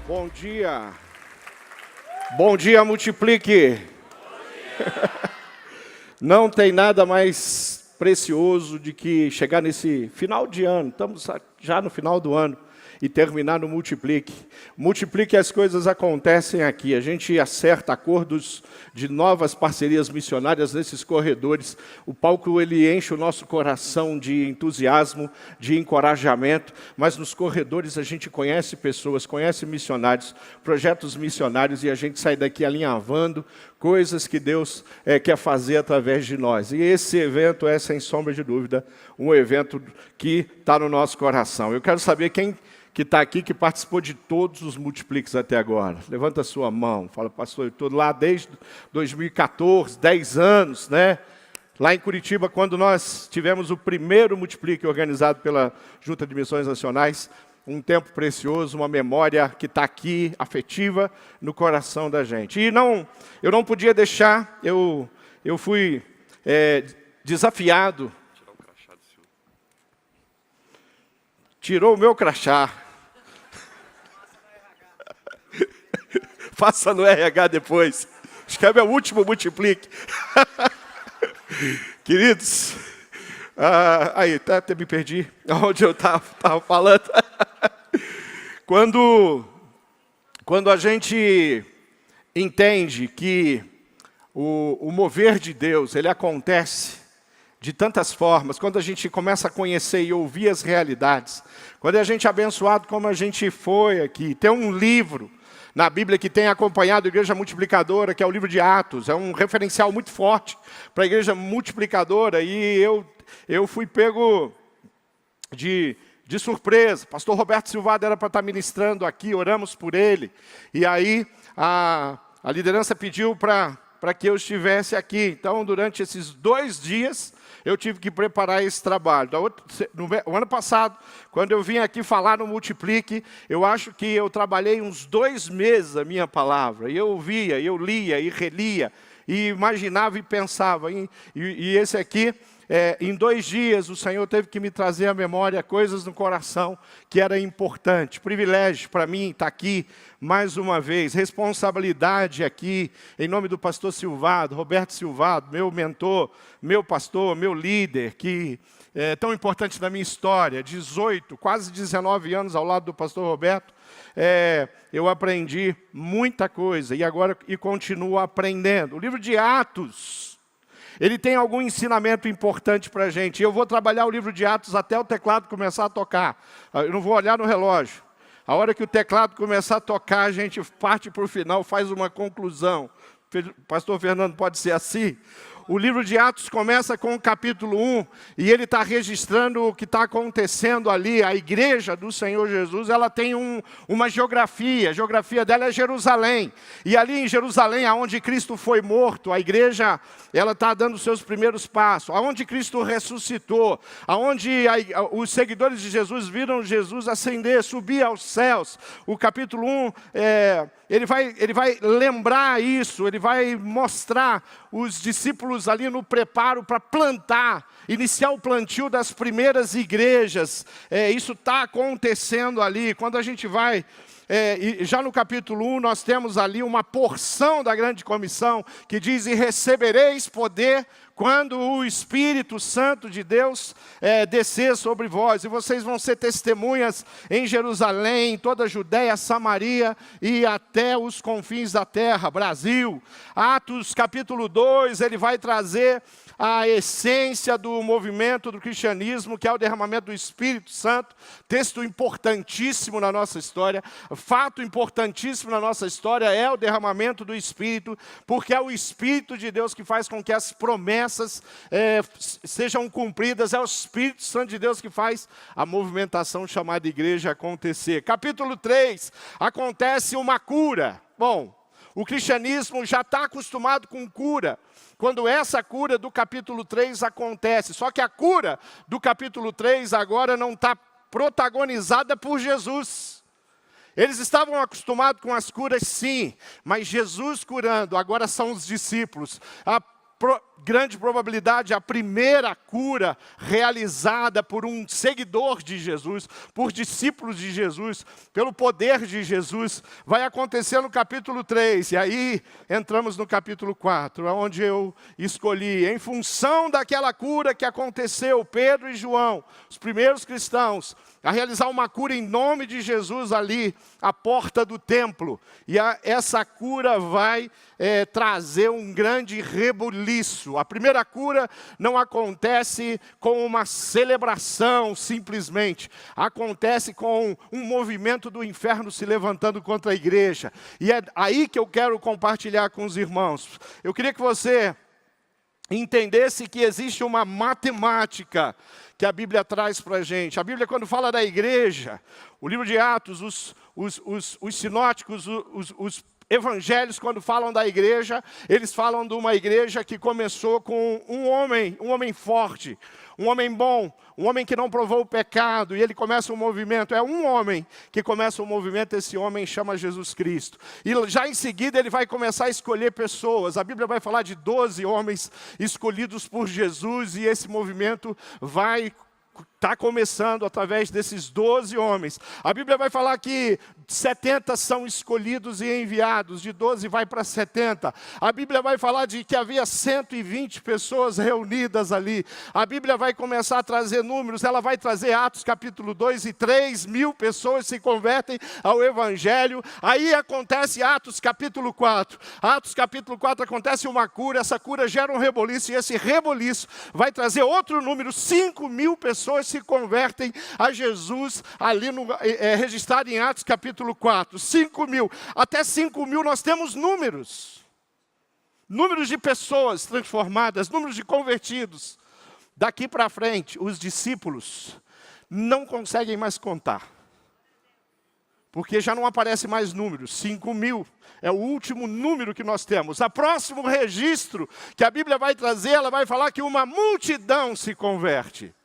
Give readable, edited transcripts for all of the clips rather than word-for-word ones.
Bom dia. Bom dia, Multiplique. Não tem nada mais precioso de que chegar nesse final de ano, estamos já no final do ano, e terminar no Multiplique. Multiplique, as coisas acontecem aqui. A gente acerta acordos de novas parcerias missionárias nesses corredores. O palco ele enche o nosso coração de entusiasmo, de encorajamento, mas nos corredores a gente conhece pessoas, conhece missionários, projetos missionários, e a gente sai daqui alinhavando coisas que Deus quer fazer através de nós. E esse evento é, sem sombra de dúvida, um evento que está no nosso coração. Eu quero saber quem que está aqui, que participou de todos os Multipliques até agora. Levanta a sua mão. Fala, pastor, eu estou lá desde 2014, 10 anos, né? Lá em Curitiba, quando nós tivemos o primeiro Multiplique organizado pela Junta de Missões Nacionais, um tempo precioso, uma memória que está aqui, afetiva, no coração da gente. E eu não podia deixar, eu fui desafiado. Tirou o meu crachá. Faça no RH depois. Acho que é meu último Multiplique. Queridos, até me perdi onde eu estava falando. Quando a gente entende que o mover de Deus, ele acontece de tantas formas, quando a gente começa a conhecer e ouvir as realidades, quando a gente é abençoado como a gente foi aqui, tem um livro na Bíblia que tem acompanhado a Igreja Multiplicadora, que é o livro de Atos, é um referencial muito forte para a Igreja Multiplicadora, e eu fui pego de surpresa. Pastor Roberto Silvado era para estar ministrando aqui, oramos por ele, e aí a liderança pediu para que eu estivesse aqui. Então, durante esses 2 dias, eu tive que preparar esse trabalho. No ano passado, quando eu vim aqui falar no Multiplique, eu acho que eu trabalhei uns 2 meses a minha palavra. E eu via, eu lia e relia, e imaginava e pensava. E esse aqui, em 2 dias, o Senhor teve que me trazer à memória coisas no coração que era importante. Privilégio para mim estar aqui mais uma vez. Responsabilidade aqui, em nome do pastor Silvado, Roberto Silvado, meu mentor, meu pastor, meu líder, que é tão importante na minha história. 18, quase 19 anos ao lado do pastor Roberto. Eu aprendi muita coisa e continuo aprendendo. O livro de Atos, ele tem algum ensinamento importante para a gente. Eu vou trabalhar o livro de Atos até o teclado começar a tocar. Eu não vou olhar no relógio. A hora que o teclado começar a tocar, a gente parte para o final, faz uma conclusão. Pastor Fernando, pode ser assim? O livro de Atos começa com o capítulo 1, e ele está registrando o que está acontecendo ali. A igreja do Senhor Jesus, ela tem uma geografia. A geografia dela é Jerusalém. E ali em Jerusalém, aonde Cristo foi morto, a igreja ela está dando os seus primeiros passos. Aonde Cristo ressuscitou, aonde os seguidores de Jesus viram Jesus ascender, subir aos céus. O capítulo 1, ele vai lembrar isso, ele vai mostrar os discípulos ali no preparo para plantar, iniciar o plantio das primeiras igrejas. Isso está acontecendo ali. Quando a gente vai, já no capítulo 1, nós temos ali uma porção da grande comissão que diz: e recebereis poder quando o Espírito Santo de Deus descer sobre vós, e vocês vão ser testemunhas em Jerusalém, em toda a Judéia, Samaria e até os confins da terra, Brasil. Atos capítulo 2, ele vai trazer a essência do movimento do cristianismo, que é o derramamento do Espírito Santo. Texto importantíssimo na nossa história, fato importantíssimo na nossa história é o derramamento do Espírito, porque é o Espírito de Deus que faz com que as promessas sejam cumpridas. É o Espírito Santo de Deus que faz a movimentação chamada igreja acontecer. Capítulo 3, acontece uma cura. Bom, o cristianismo já está acostumado com cura, quando essa cura do capítulo 3 acontece. Só que a cura do capítulo 3 agora não está protagonizada por Jesus. Eles estavam acostumados com as curas, sim, mas Jesus curando, agora são os discípulos. grande probabilidade, a primeira cura realizada por um seguidor de Jesus, por discípulos de Jesus, pelo poder de Jesus, vai acontecer no capítulo 3. E aí entramos no capítulo 4, onde eu escolhi, em função daquela cura que aconteceu, Pedro e João, os primeiros cristãos, a realizar uma cura em nome de Jesus ali, à porta do templo. E essa cura vai trazer um grande rebuliço. A primeira cura não acontece com uma celebração, simplesmente. Acontece com um movimento do inferno se levantando contra a igreja. E é aí que eu quero compartilhar com os irmãos. Eu queria que você entendesse que existe uma matemática que a Bíblia traz para a gente. A Bíblia, quando fala da igreja, o livro de Atos, os sinóticos, os evangelhos, quando falam da igreja, eles falam de uma igreja que começou com um homem forte, um homem bom, um homem que não provou o pecado, e ele começa um movimento. É um homem que começa um movimento, esse homem chama Jesus Cristo. E já em seguida ele vai começar a escolher pessoas. A Bíblia vai falar de 12 homens escolhidos por Jesus, e esse movimento vai está começando através desses 12 homens. A Bíblia vai falar que 70 são escolhidos e enviados, de 12 vai para 70. A Bíblia vai falar de que havia 120 pessoas reunidas ali. A Bíblia vai começar a trazer números, ela vai trazer Atos capítulo 2, e 3.000 pessoas se convertem ao Evangelho. Aí acontece Atos capítulo 4. Atos capítulo 4 acontece uma cura, essa cura gera um reboliço, e esse reboliço vai trazer outro número, 5.000 pessoas se convertem a Jesus, ali registrado em Atos capítulo 4, 5.000, até 5.000 nós temos números de pessoas transformadas, números de convertidos. Daqui para frente, os discípulos não conseguem mais contar, porque já não aparece mais números. 5.000 é o último número que nós temos. O próximo registro que a Bíblia vai trazer, ela vai falar que uma multidão se converte.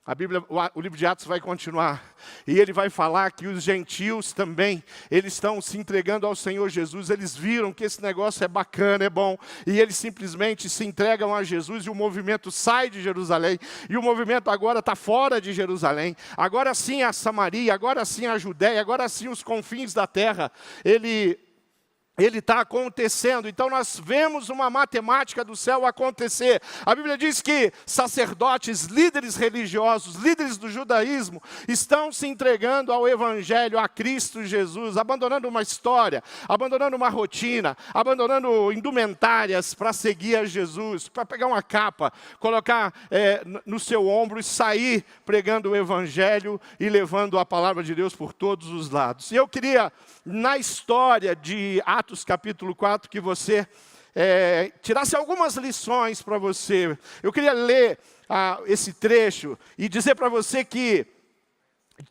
A Bíblia, o livro de Atos vai continuar, e ele vai falar que os gentios também, eles estão se entregando ao Senhor Jesus. Eles viram que esse negócio é bacana, é bom, e eles simplesmente se entregam a Jesus, e o movimento sai de Jerusalém, e o movimento agora está fora de Jerusalém. Agora sim a Samaria, agora sim a Judéia, agora sim os confins da terra, ele está acontecendo. Então nós vemos uma matemática do céu acontecer. A Bíblia diz que sacerdotes, líderes religiosos, líderes do judaísmo, estão se entregando ao Evangelho, a Cristo Jesus, abandonando uma história, abandonando uma rotina, abandonando indumentárias para seguir a Jesus, para pegar uma capa, colocar no seu ombro e sair pregando o Evangelho e levando a palavra de Deus por todos os lados. E eu queria, na história de Atos capítulo 4, que você tirasse algumas lições para você. Eu queria ler esse trecho e dizer para você que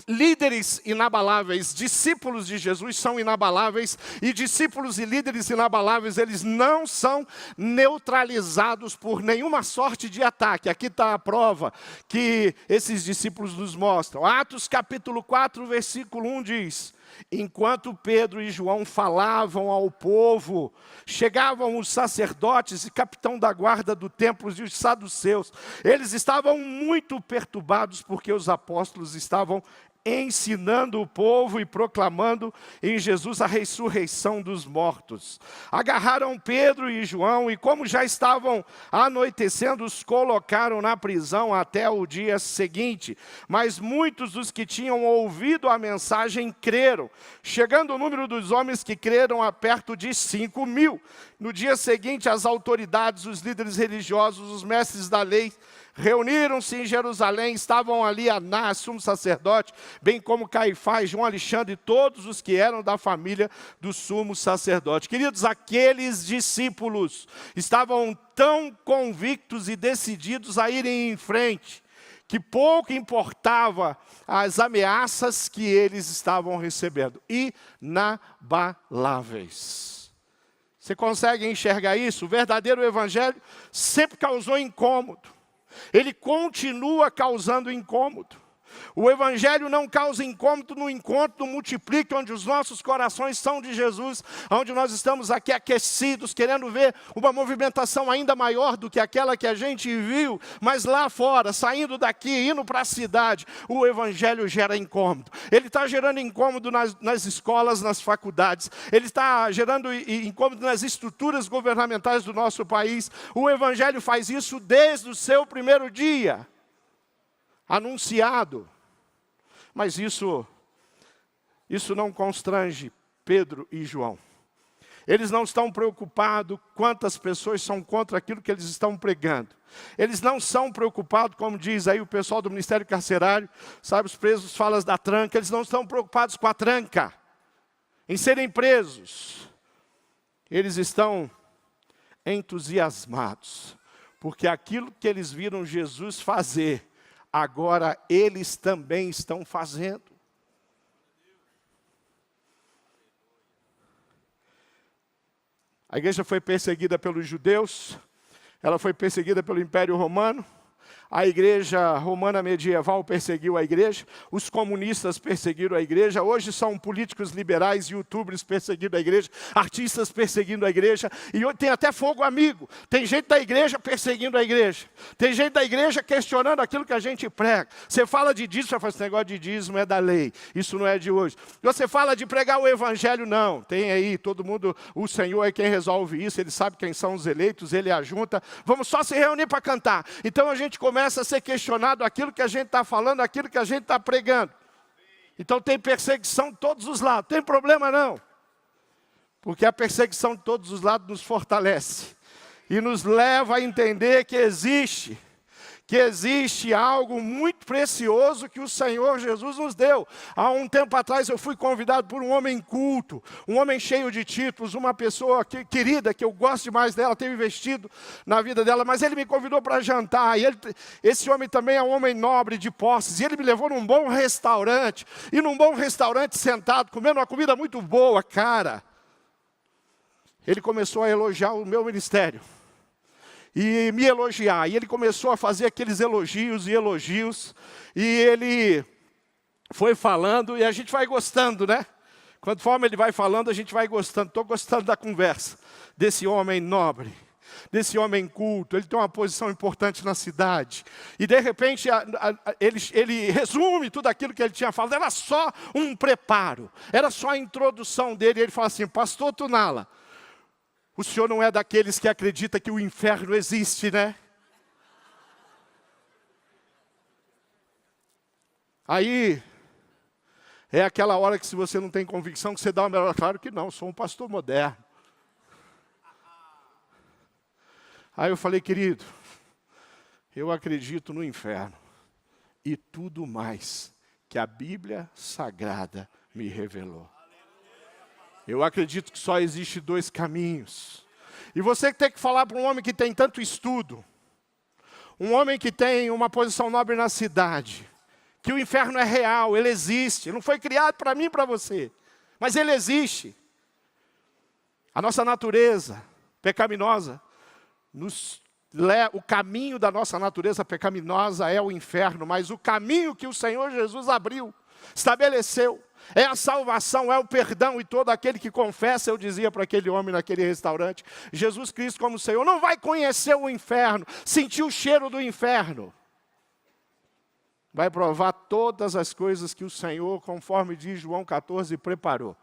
líderes inabaláveis, discípulos de Jesus são inabaláveis, e discípulos e líderes inabaláveis, eles não são neutralizados por nenhuma sorte de ataque. Aqui está a prova que esses discípulos nos mostram. Atos capítulo 4, versículo 1 diz: enquanto Pedro e João falavam ao povo, chegavam os sacerdotes e capitão da guarda do templo e os saduceus. Eles estavam muito perturbados porque os apóstolos estavam ensinando o povo e proclamando em Jesus a ressurreição dos mortos. Agarraram Pedro e João, e como já estavam anoitecendo, os colocaram na prisão até o dia seguinte. Mas muitos dos que tinham ouvido a mensagem creram, chegando o número dos homens que creram a perto de 5.000. No dia seguinte, as autoridades, os líderes religiosos, os mestres da lei, reuniram-se em Jerusalém. Estavam ali Anás, sumo sacerdote, bem como Caifás, João Alexandre e todos os que eram da família do sumo sacerdote. Queridos, aqueles discípulos estavam tão convictos e decididos a irem em frente, que pouco importava as ameaças que eles estavam recebendo. Inabaláveis. Você consegue enxergar isso? O verdadeiro evangelho sempre causou incômodo. Ele continua causando incômodo. O Evangelho não causa incômodo no encontro, no multiplique, onde os nossos corações são de Jesus, onde nós estamos aqui aquecidos, querendo ver uma movimentação ainda maior do que aquela que a gente viu, mas lá fora, saindo daqui, indo para a cidade, o Evangelho gera incômodo. Ele está gerando incômodo nas escolas, nas faculdades, ele está gerando incômodo nas estruturas governamentais do nosso país. O Evangelho faz isso desde o seu primeiro dia, anunciado. Mas isso não constrange Pedro e João. Eles não estão preocupados quantas pessoas são contra aquilo que eles estão pregando. Eles não são preocupados, como diz aí o pessoal do Ministério Carcerário, sabe, os presos falam da tranca, eles não estão preocupados com a tranca, em serem presos. Eles estão entusiasmados, porque aquilo que eles viram Jesus fazer, agora eles também estão fazendo. A igreja foi perseguida pelos judeus, ela foi perseguida pelo Império Romano, a igreja romana medieval perseguiu a igreja, os comunistas perseguiram a igreja, hoje são políticos liberais, youtubers perseguindo a igreja, artistas perseguindo a igreja, e hoje tem até fogo amigo, tem gente da igreja perseguindo a igreja, tem gente da igreja questionando aquilo que a gente prega. Você fala de dízimo, você fala, esse negócio de dízimo é da lei, isso não é de hoje. Você fala de pregar o evangelho, não, tem aí todo mundo, o Senhor é quem resolve isso, Ele sabe quem são os eleitos, Ele ajunta, vamos só se reunir para cantar. Então a gente começa a ser questionado aquilo que a gente está falando, aquilo que a gente está pregando. Então tem perseguição de todos os lados, tem problema não. Porque a perseguição de todos os lados nos fortalece. E nos leva a entender que existe algo muito precioso que o Senhor Jesus nos deu. Há um tempo atrás eu fui convidado por um homem culto, um homem cheio de títulos, uma pessoa querida, que eu gosto demais dela, tenho investido na vida dela, mas ele me convidou para jantar, e esse homem também é um homem nobre de posses, e ele me levou num bom restaurante, e num bom restaurante sentado, comendo uma comida muito boa, cara. Ele começou a elogiar o meu ministério. E me elogiar, e ele começou a fazer aqueles elogios, e ele foi falando, e a gente vai gostando, né? Conforme ele vai falando, a gente vai gostando. Estou gostando da conversa desse homem nobre, desse homem culto. Ele tem uma posição importante na cidade, e de repente ele resume tudo aquilo que ele tinha falado. Era só um preparo, era só a introdução dele. Ele fala assim: pastor Tunala, o senhor não é daqueles que acredita que o inferno existe, né? Aí, é aquela hora que se você não tem convicção, que você dá uma melhor. Claro que não, sou um pastor moderno. Aí eu falei: querido, eu acredito no inferno e tudo mais que a Bíblia Sagrada me revelou. Eu acredito que só existe dois caminhos. E você tem que falar para um homem que tem tanto estudo, um homem que tem uma posição nobre na cidade, que o inferno é real, ele existe. Ele não foi criado para mim e para você, mas ele existe. A nossa natureza pecaminosa, o caminho da nossa natureza pecaminosa é o inferno, mas o caminho que o Senhor Jesus abriu, estabeleceu, é a salvação, é o perdão, e todo aquele que confessa, eu dizia para aquele homem naquele restaurante, Jesus Cristo como Senhor, não vai conhecer o inferno, sentir o cheiro do inferno. Vai provar todas as coisas que o Senhor, conforme diz João 14, preparou.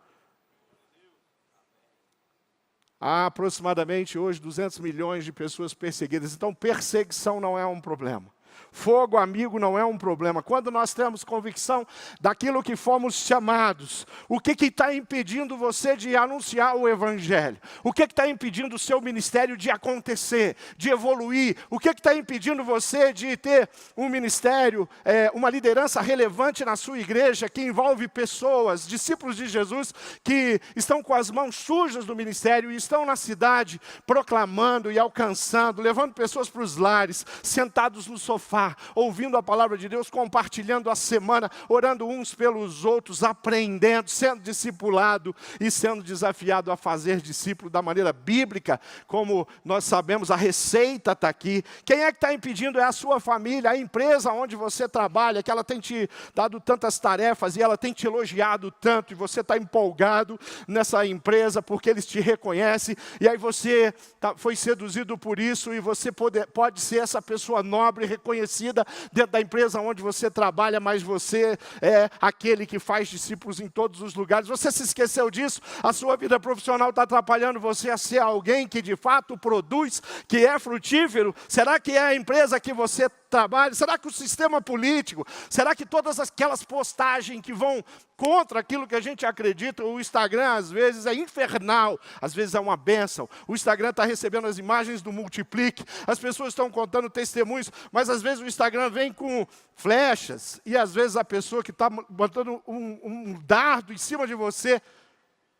Há aproximadamente hoje 200 milhões de pessoas perseguidas, então perseguição não é um problema. Fogo amigo não é um problema. Quando nós temos convicção daquilo que fomos chamados, o que está impedindo você de anunciar o Evangelho? O que está impedindo o seu ministério de acontecer, de evoluir? O que está impedindo você de ter um ministério, uma liderança relevante na sua igreja, que envolve pessoas, discípulos de Jesus, que estão com as mãos sujas do ministério e estão na cidade proclamando e alcançando, levando pessoas para os lares, sentados no sofá, sofá, ouvindo a palavra de Deus, compartilhando a semana, orando uns pelos outros, aprendendo, sendo discipulado e sendo desafiado a fazer discípulo da maneira bíblica, como nós sabemos, a receita está aqui. Quem é que está impedindo? É a sua família, a empresa onde você trabalha, que ela tem te dado tantas tarefas e ela tem te elogiado tanto, e você está empolgado nessa empresa porque eles te reconhecem, e aí você foi seduzido por isso, e você pode ser essa pessoa nobre, reconhecida dentro da empresa onde você trabalha, mas você é aquele que faz discípulos em todos os lugares. Você se esqueceu disso? A sua vida profissional está atrapalhando você a ser alguém que de fato produz, que é frutífero? Será que é a empresa que você trabalha? Será que o sistema político? Será que todas aquelas postagens que vão contra aquilo que a gente acredita? O Instagram às vezes é infernal, às vezes é uma bênção. O Instagram está recebendo as imagens do Multiplique, as pessoas estão contando testemunhos, mas às vezes o Instagram vem com flechas, e às vezes a pessoa que está botando um dardo em cima de você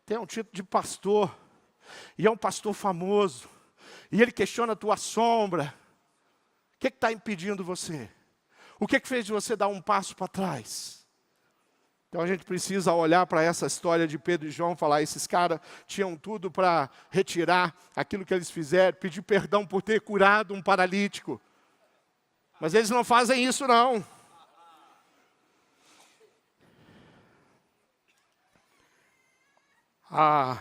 tem um título de pastor, e é um pastor famoso, e ele questiona a tua sombra. O que está impedindo você? O que fez de você dar um passo para trás? Então a gente precisa olhar para essa história de Pedro e João e falar: esses caras tinham tudo para retirar aquilo que eles fizeram, pedir perdão por ter curado um paralítico. Mas eles não fazem isso não. A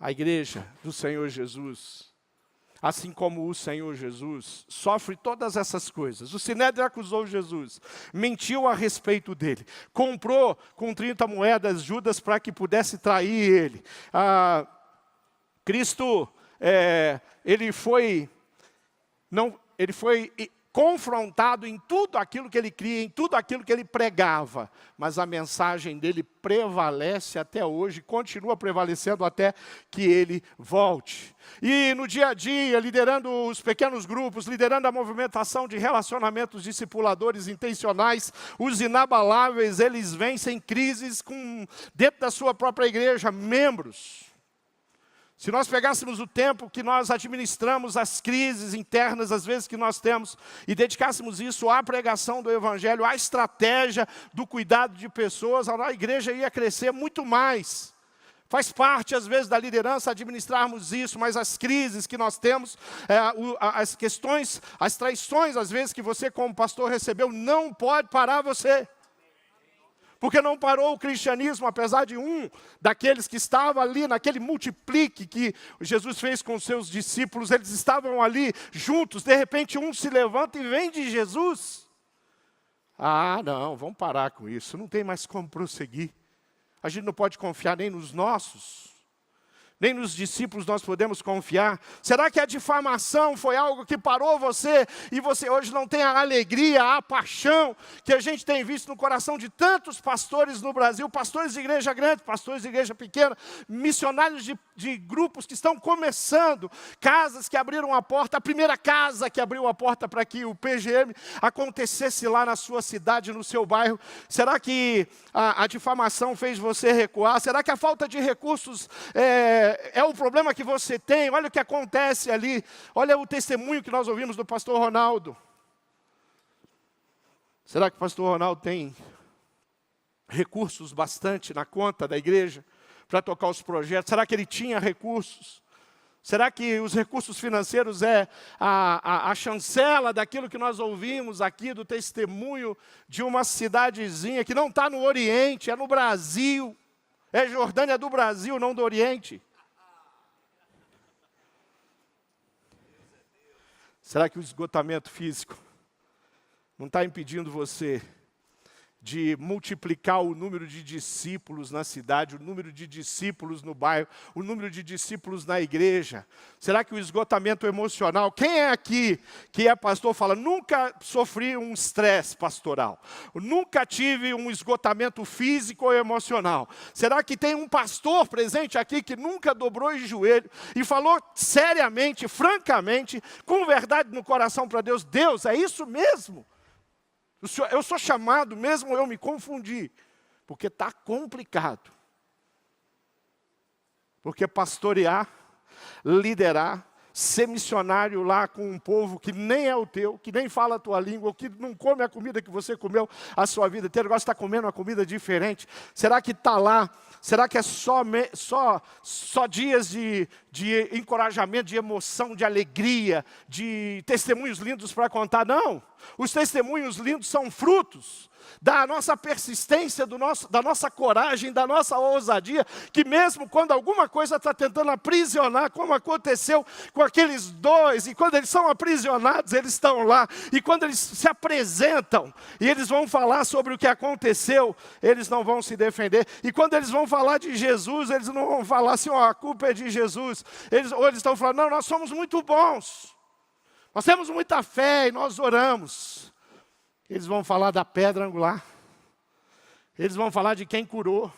igreja do Senhor Jesus, assim como o Senhor Jesus, sofre todas essas coisas. O Sinédrio acusou Jesus, mentiu a respeito dele, comprou com 30 moedas Judas para que pudesse trair ele. Cristo, ele foi confrontado em tudo aquilo que ele cria, em tudo aquilo que ele pregava, mas a mensagem dele prevalece até hoje, continua prevalecendo até que ele volte. E no dia a dia, liderando os pequenos grupos, liderando a movimentação de relacionamentos discipuladores intencionais, os inabaláveis, eles vencem crises dentro da sua própria igreja, membros. Se nós pegássemos o tempo que nós administramos as crises internas, às vezes que nós temos, e dedicássemos isso à pregação do Evangelho, à estratégia do cuidado de pessoas, a igreja ia crescer muito mais. Faz parte, às vezes, da liderança administrarmos isso, mas as crises que nós temos, as questões, as traições, às vezes, que você como pastor recebeu, não pode parar você. Porque não parou o cristianismo, apesar de um daqueles que estava ali naquele multiplique que Jesus fez com os seus discípulos, eles estavam ali juntos, de repente um se levanta e vem de Jesus. Não, vamos parar com isso, não tem mais como prosseguir. A gente não pode confiar nem nos nossos, nem nos discípulos nós podemos confiar. Será que a difamação foi algo que parou você, e você hoje não tem a alegria, a paixão que a gente tem visto no coração de tantos pastores no Brasil, pastores de igreja grande, pastores de igreja pequena, missionários de grupos que estão começando, casas que abriram a porta, a primeira casa que abriu a porta para que o PGM acontecesse lá na sua cidade, no seu bairro? Será que a difamação fez você recuar? Será que a falta de recursos é o problema que você tem? Olha o que acontece ali. Olha o testemunho que nós ouvimos do pastor Ronaldo. Será que o pastor Ronaldo tem recursos bastante na conta da igreja para tocar os projetos? Será que ele tinha recursos? Será que os recursos financeiros é a chancela daquilo que nós ouvimos aqui, do testemunho de uma cidadezinha que não está no Oriente, é no Brasil. É Jordânia do Brasil, não do Oriente. Será que o esgotamento físico não está impedindo você de multiplicar o número de discípulos na cidade, o número de discípulos no bairro, o número de discípulos na igreja? Será que o esgotamento emocional, quem é aqui que é pastor fala: nunca sofri um estresse pastoral, nunca tive um esgotamento físico ou emocional? Será que tem um pastor presente aqui que nunca dobrou de joelho e falou seriamente, francamente, com verdade no coração para Deus: Deus, é isso mesmo? Eu sou chamado, mesmo eu me confundi, porque está complicado. Porque pastorear, liderar, ser missionário lá com um povo que nem é o teu, que nem fala a tua língua, ou que não come a comida que você comeu a sua vida inteira, agora está comendo uma comida diferente? Será que está lá? Será que é só dias de encorajamento, de emoção, de alegria, de testemunhos lindos para contar? Não, os testemunhos lindos são frutos da nossa persistência, da nossa coragem, da nossa ousadia, que mesmo quando alguma coisa está tentando aprisionar, como aconteceu com aqueles dois, e quando eles são aprisionados, eles estão lá, e quando eles se apresentam, e eles vão falar sobre o que aconteceu, eles não vão se defender, e quando eles vão falar de Jesus, eles não vão falar assim, ó, a culpa é de Jesus, ou eles estão falando, não, nós somos muito bons, nós temos muita fé e nós oramos. Eles vão falar da pedra angular. Eles vão falar de quem curou,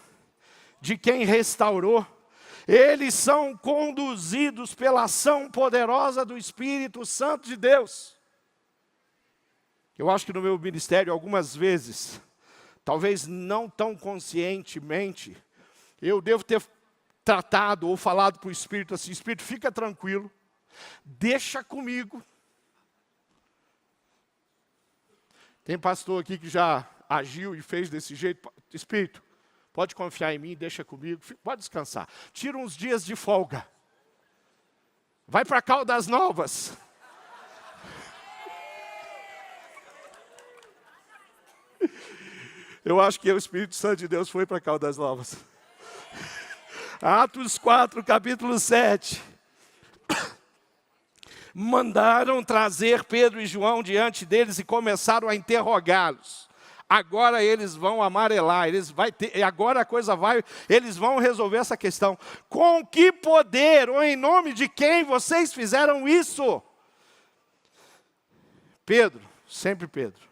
de quem restaurou. Eles são conduzidos pela ação poderosa do Espírito Santo de Deus. Eu acho que no meu ministério, algumas vezes, talvez não tão conscientemente, eu devo ter tratado ou falado para o Espírito assim, Espírito, fica tranquilo, deixa comigo. Tem pastor aqui que já agiu e fez desse jeito. Espírito, pode confiar em mim, deixa comigo, pode descansar. Tira uns dias de folga. Vai para Caldas Novas. Eu acho que o Espírito Santo de Deus foi para Caldas Novas. Atos 4, capítulo 7. Mandaram trazer Pedro e João diante deles e começaram a interrogá-los. Agora eles vão amarelar, agora a coisa vai, eles vão resolver essa questão. Com que poder ou em nome de quem vocês fizeram isso? Pedro, sempre Pedro,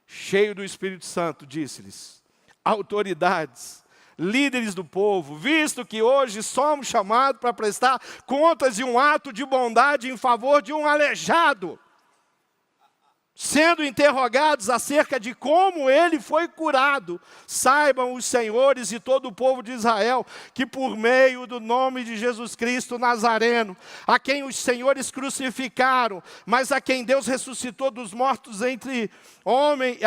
cheio do Espírito Santo, disse-lhes, autoridades, líderes do povo, visto que hoje somos chamados para prestar contas de um ato de bondade em favor de um aleijado, sendo interrogados acerca de como ele foi curado, saibam os senhores e todo o povo de Israel, que por meio do nome de Jesus Cristo Nazareno, a quem os senhores crucificaram, mas a quem Deus ressuscitou dos mortos entre homens,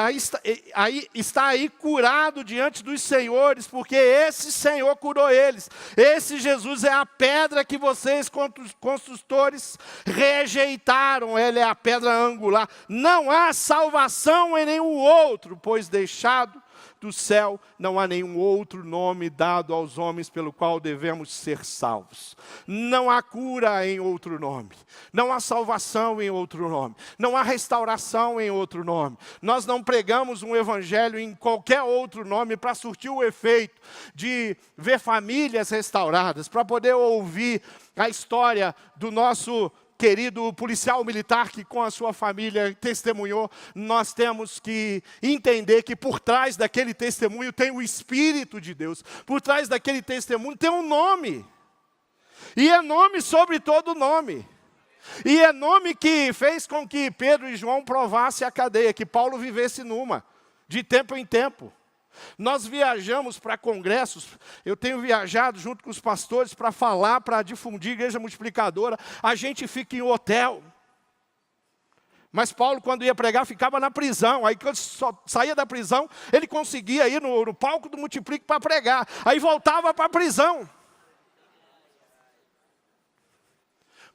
está aí curado diante dos senhores, porque esse Senhor curou eles. Esse Jesus é a pedra que vocês, construtores, rejeitaram. Ele é a pedra angular. Não há salvação em nenhum outro, pois deixado do céu não há nenhum outro nome dado aos homens pelo qual devemos ser salvos. Não há cura em outro nome. Não há salvação em outro nome. Não há restauração em outro nome. Nós não pregamos um evangelho em qualquer outro nome para surtir o efeito de ver famílias restauradas, para poder ouvir a história do nosso querido policial militar que com a sua família testemunhou. Nós temos que entender que por trás daquele testemunho tem o Espírito de Deus. Por trás daquele testemunho tem um nome. E é nome sobre todo nome. E é nome que fez com que Pedro e João provassem a cadeia, que Paulo vivesse numa, de tempo em tempo. Nós viajamos para congressos, eu tenho viajado junto com os pastores para falar, para difundir a igreja multiplicadora, a gente fica em hotel. Mas Paulo, quando ia pregar, ficava na prisão. Aí quando saía da prisão, ele conseguia ir no palco do Multiplique para pregar. Aí voltava para a prisão.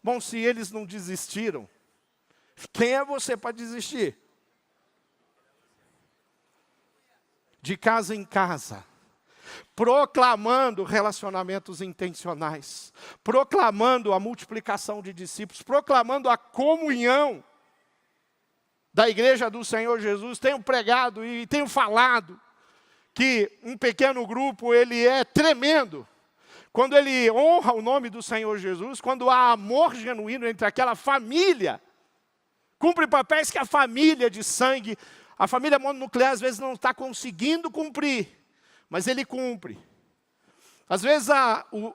Bom, se eles não desistiram, quem é você para desistir? De casa em casa, proclamando relacionamentos intencionais, proclamando a multiplicação de discípulos, proclamando a comunhão da igreja do Senhor Jesus. Tenho pregado e tenho falado que um pequeno grupo, ele é tremendo. Quando ele honra o nome do Senhor Jesus, quando há amor genuíno entre aquela família, cumpre papéis que a família de sangue, a família mononuclear às vezes não está conseguindo cumprir, mas ele cumpre. Às vezes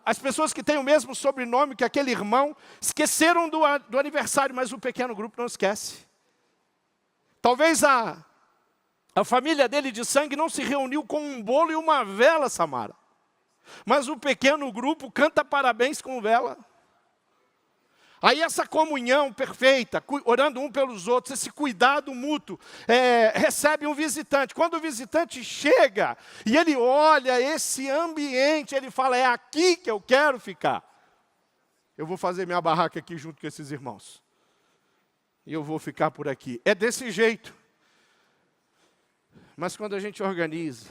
as pessoas que têm o mesmo sobrenome que aquele irmão, esqueceram do aniversário, mas o pequeno grupo não esquece. Talvez a família dele de sangue não se reuniu com um bolo e uma vela, Samara. Mas o pequeno grupo canta parabéns com vela. Aí essa comunhão perfeita, orando um pelos outros, esse cuidado mútuo, recebe um visitante. Quando o visitante chega e ele olha esse ambiente, ele fala, é aqui que eu quero ficar. Eu vou fazer minha barraca aqui junto com esses irmãos. E eu vou ficar por aqui. É desse jeito. Mas quando a gente organiza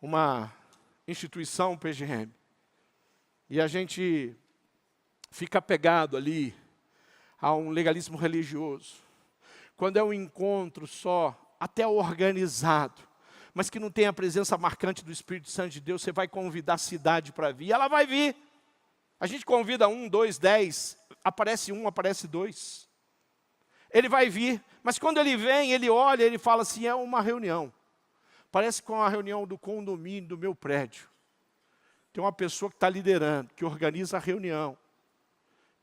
uma instituição PGM, e a gente fica apegado ali a um legalismo religioso, quando é um encontro só, até organizado, mas que não tem a presença marcante do Espírito Santo de Deus, você vai convidar a cidade para vir, ela vai vir. A gente convida 1, 2, 10, aparece 1, aparece 2. Ele vai vir, mas quando ele vem, ele olha, ele fala assim, é uma reunião. Parece com a reunião do condomínio do meu prédio. Tem uma pessoa que está liderando, que organiza a reunião.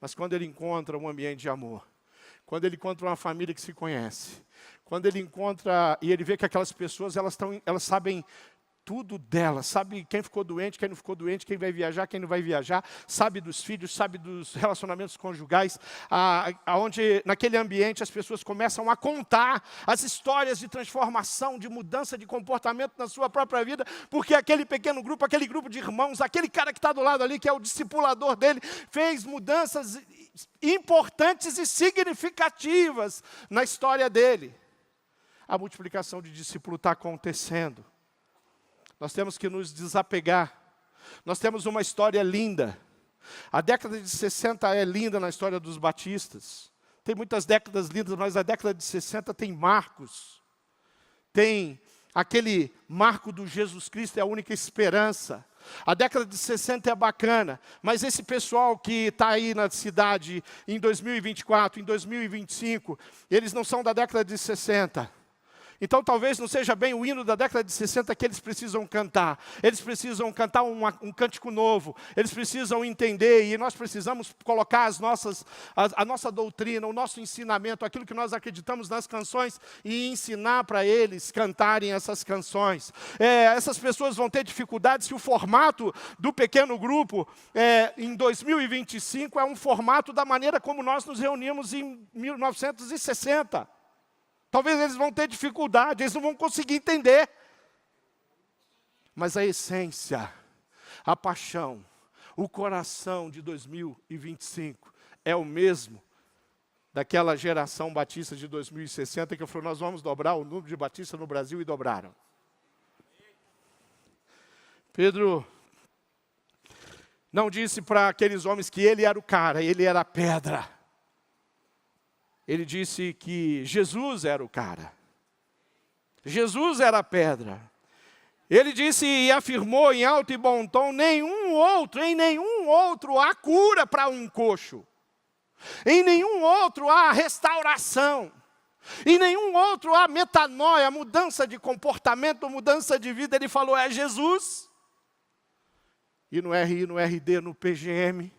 Mas quando ele encontra um ambiente de amor, quando ele encontra uma família que se conhece, quando ele encontra, e ele vê que aquelas pessoas, elas sabem tudo delas, sabe quem ficou doente, quem não ficou doente, quem vai viajar, quem não vai viajar, sabe dos filhos, sabe dos relacionamentos conjugais, onde naquele ambiente as pessoas começam a contar as histórias de transformação, de mudança de comportamento na sua própria vida, porque aquele pequeno grupo, aquele grupo de irmãos, aquele cara que está do lado ali, que é o discipulador dele, fez mudanças importantes e significativas na história dele. A multiplicação de discípulo está acontecendo. Nós temos que nos desapegar. Nós temos uma história linda. A década de 60 é linda na história dos batistas. Tem muitas décadas lindas, mas a década de 60 tem marcos. Tem aquele marco do Jesus Cristo, é a única esperança. A década de 60 é bacana, mas esse pessoal que está aí na cidade em 2024, em 2025, eles não são da década de 60. Então talvez não seja bem o hino da década de 60 que eles precisam cantar. Eles precisam cantar um cântico novo. Eles precisam entender e nós precisamos colocar a nossa doutrina, o nosso ensinamento, aquilo que nós acreditamos nas canções e ensinar para eles cantarem essas canções. Essas pessoas vão ter dificuldades se o formato do pequeno grupo em 2025 é um formato da maneira como nós nos reunimos em 1960. Talvez eles vão ter dificuldade, eles não vão conseguir entender. Mas a essência, a paixão, o coração de 2025 é o mesmo daquela geração batista de 2060 que falou, nós vamos dobrar o número de batistas no Brasil, e dobraram. Pedro não disse para aqueles homens que ele era o cara, ele era a pedra. Ele disse que Jesus era o cara. Jesus era a pedra. Ele disse e afirmou em alto e bom tom, em nenhum outro há cura para um coxo. Em nenhum outro há restauração. Em nenhum outro há metanoia, mudança de comportamento, mudança de vida. Ele falou, é Jesus. E no RI, no RD, no PGM,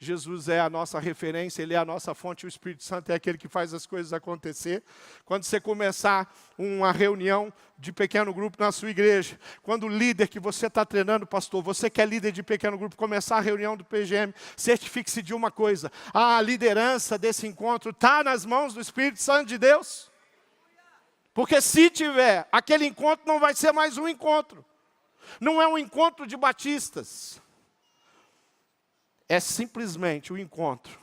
Jesus é a nossa referência, Ele é a nossa fonte, o Espírito Santo é aquele que faz as coisas acontecer. Quando você começar uma reunião de pequeno grupo na sua igreja, quando o líder que você está treinando, pastor, você que é líder de pequeno grupo, começar a reunião do PGM, certifique-se de uma coisa, a liderança desse encontro está nas mãos do Espírito Santo de Deus. Porque se tiver, aquele encontro não vai ser mais um encontro. Não é um encontro de batistas. É simplesmente o encontro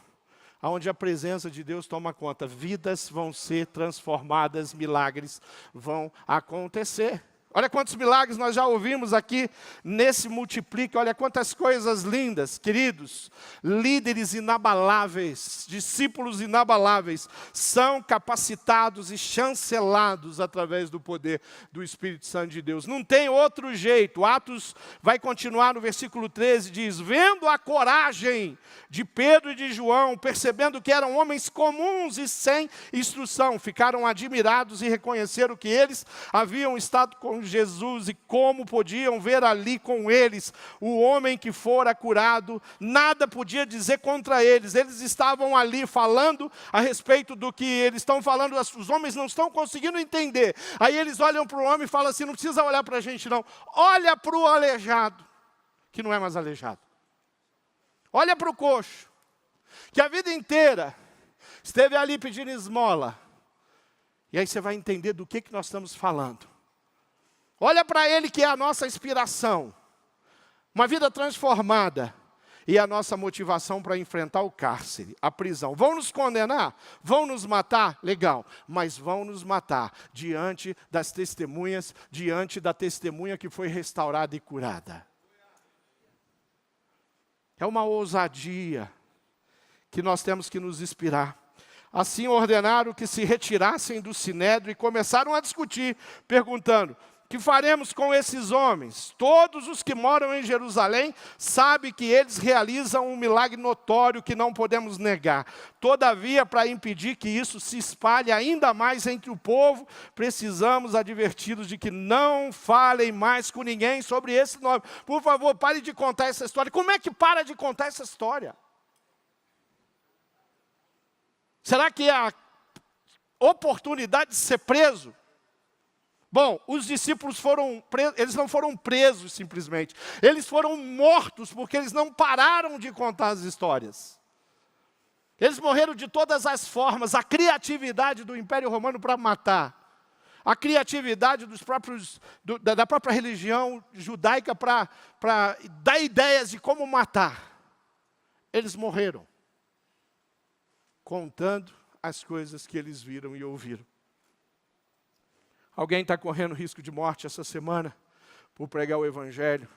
onde a presença de Deus toma conta. Vidas vão ser transformadas, milagres vão acontecer. Olha quantos milagres nós já ouvimos aqui nesse Multiplique. Olha quantas coisas lindas, queridos. Líderes inabaláveis, discípulos inabaláveis, são capacitados e chancelados através do poder do Espírito Santo de Deus. Não tem outro jeito. Atos vai continuar no versículo 13, diz, vendo a coragem de Pedro e de João, percebendo que eram homens comuns e sem instrução, ficaram admirados e reconheceram que eles haviam estado com Jesus e como podiam ver ali com eles o homem que fora curado. Nada podia dizer contra eles. Eles estavam ali falando a respeito do que eles estão falando. Os homens não estão conseguindo entender. Aí eles olham para o homem e falam assim, não precisa olhar para a gente não. Olha para o aleijado, que não é mais aleijado. Olha para o coxo, que a vida inteira esteve ali pedindo esmola. E aí você vai entender do que nós estamos falando. Olha para ele que é a nossa inspiração. Uma vida transformada. E a nossa motivação para enfrentar o cárcere, a prisão. Vão nos condenar? Vão nos matar? Legal. Mas vão nos matar diante das testemunhas, diante da testemunha que foi restaurada e curada. É uma ousadia que nós temos que nos inspirar. Assim ordenaram que se retirassem do sinédrio e começaram a discutir, perguntando: que faremos com esses homens? Todos os que moram em Jerusalém sabem que eles realizam um milagre notório que não podemos negar. Todavia, para impedir que isso se espalhe ainda mais entre o povo, precisamos adverti-los de que não falem mais com ninguém sobre esse nome. Por favor, pare de contar essa história. Como é que para de contar essa história? Será que é a oportunidade de ser preso? Bom, os discípulos foram presos, eles não foram presos simplesmente. Eles foram mortos porque eles não pararam de contar as histórias. Eles morreram de todas as formas. A criatividade do Império Romano para matar. A criatividade da própria religião judaica para dar ideias de como matar. Eles morreram contando as coisas que eles viram e ouviram. Alguém está correndo risco de morte essa semana por pregar o Evangelho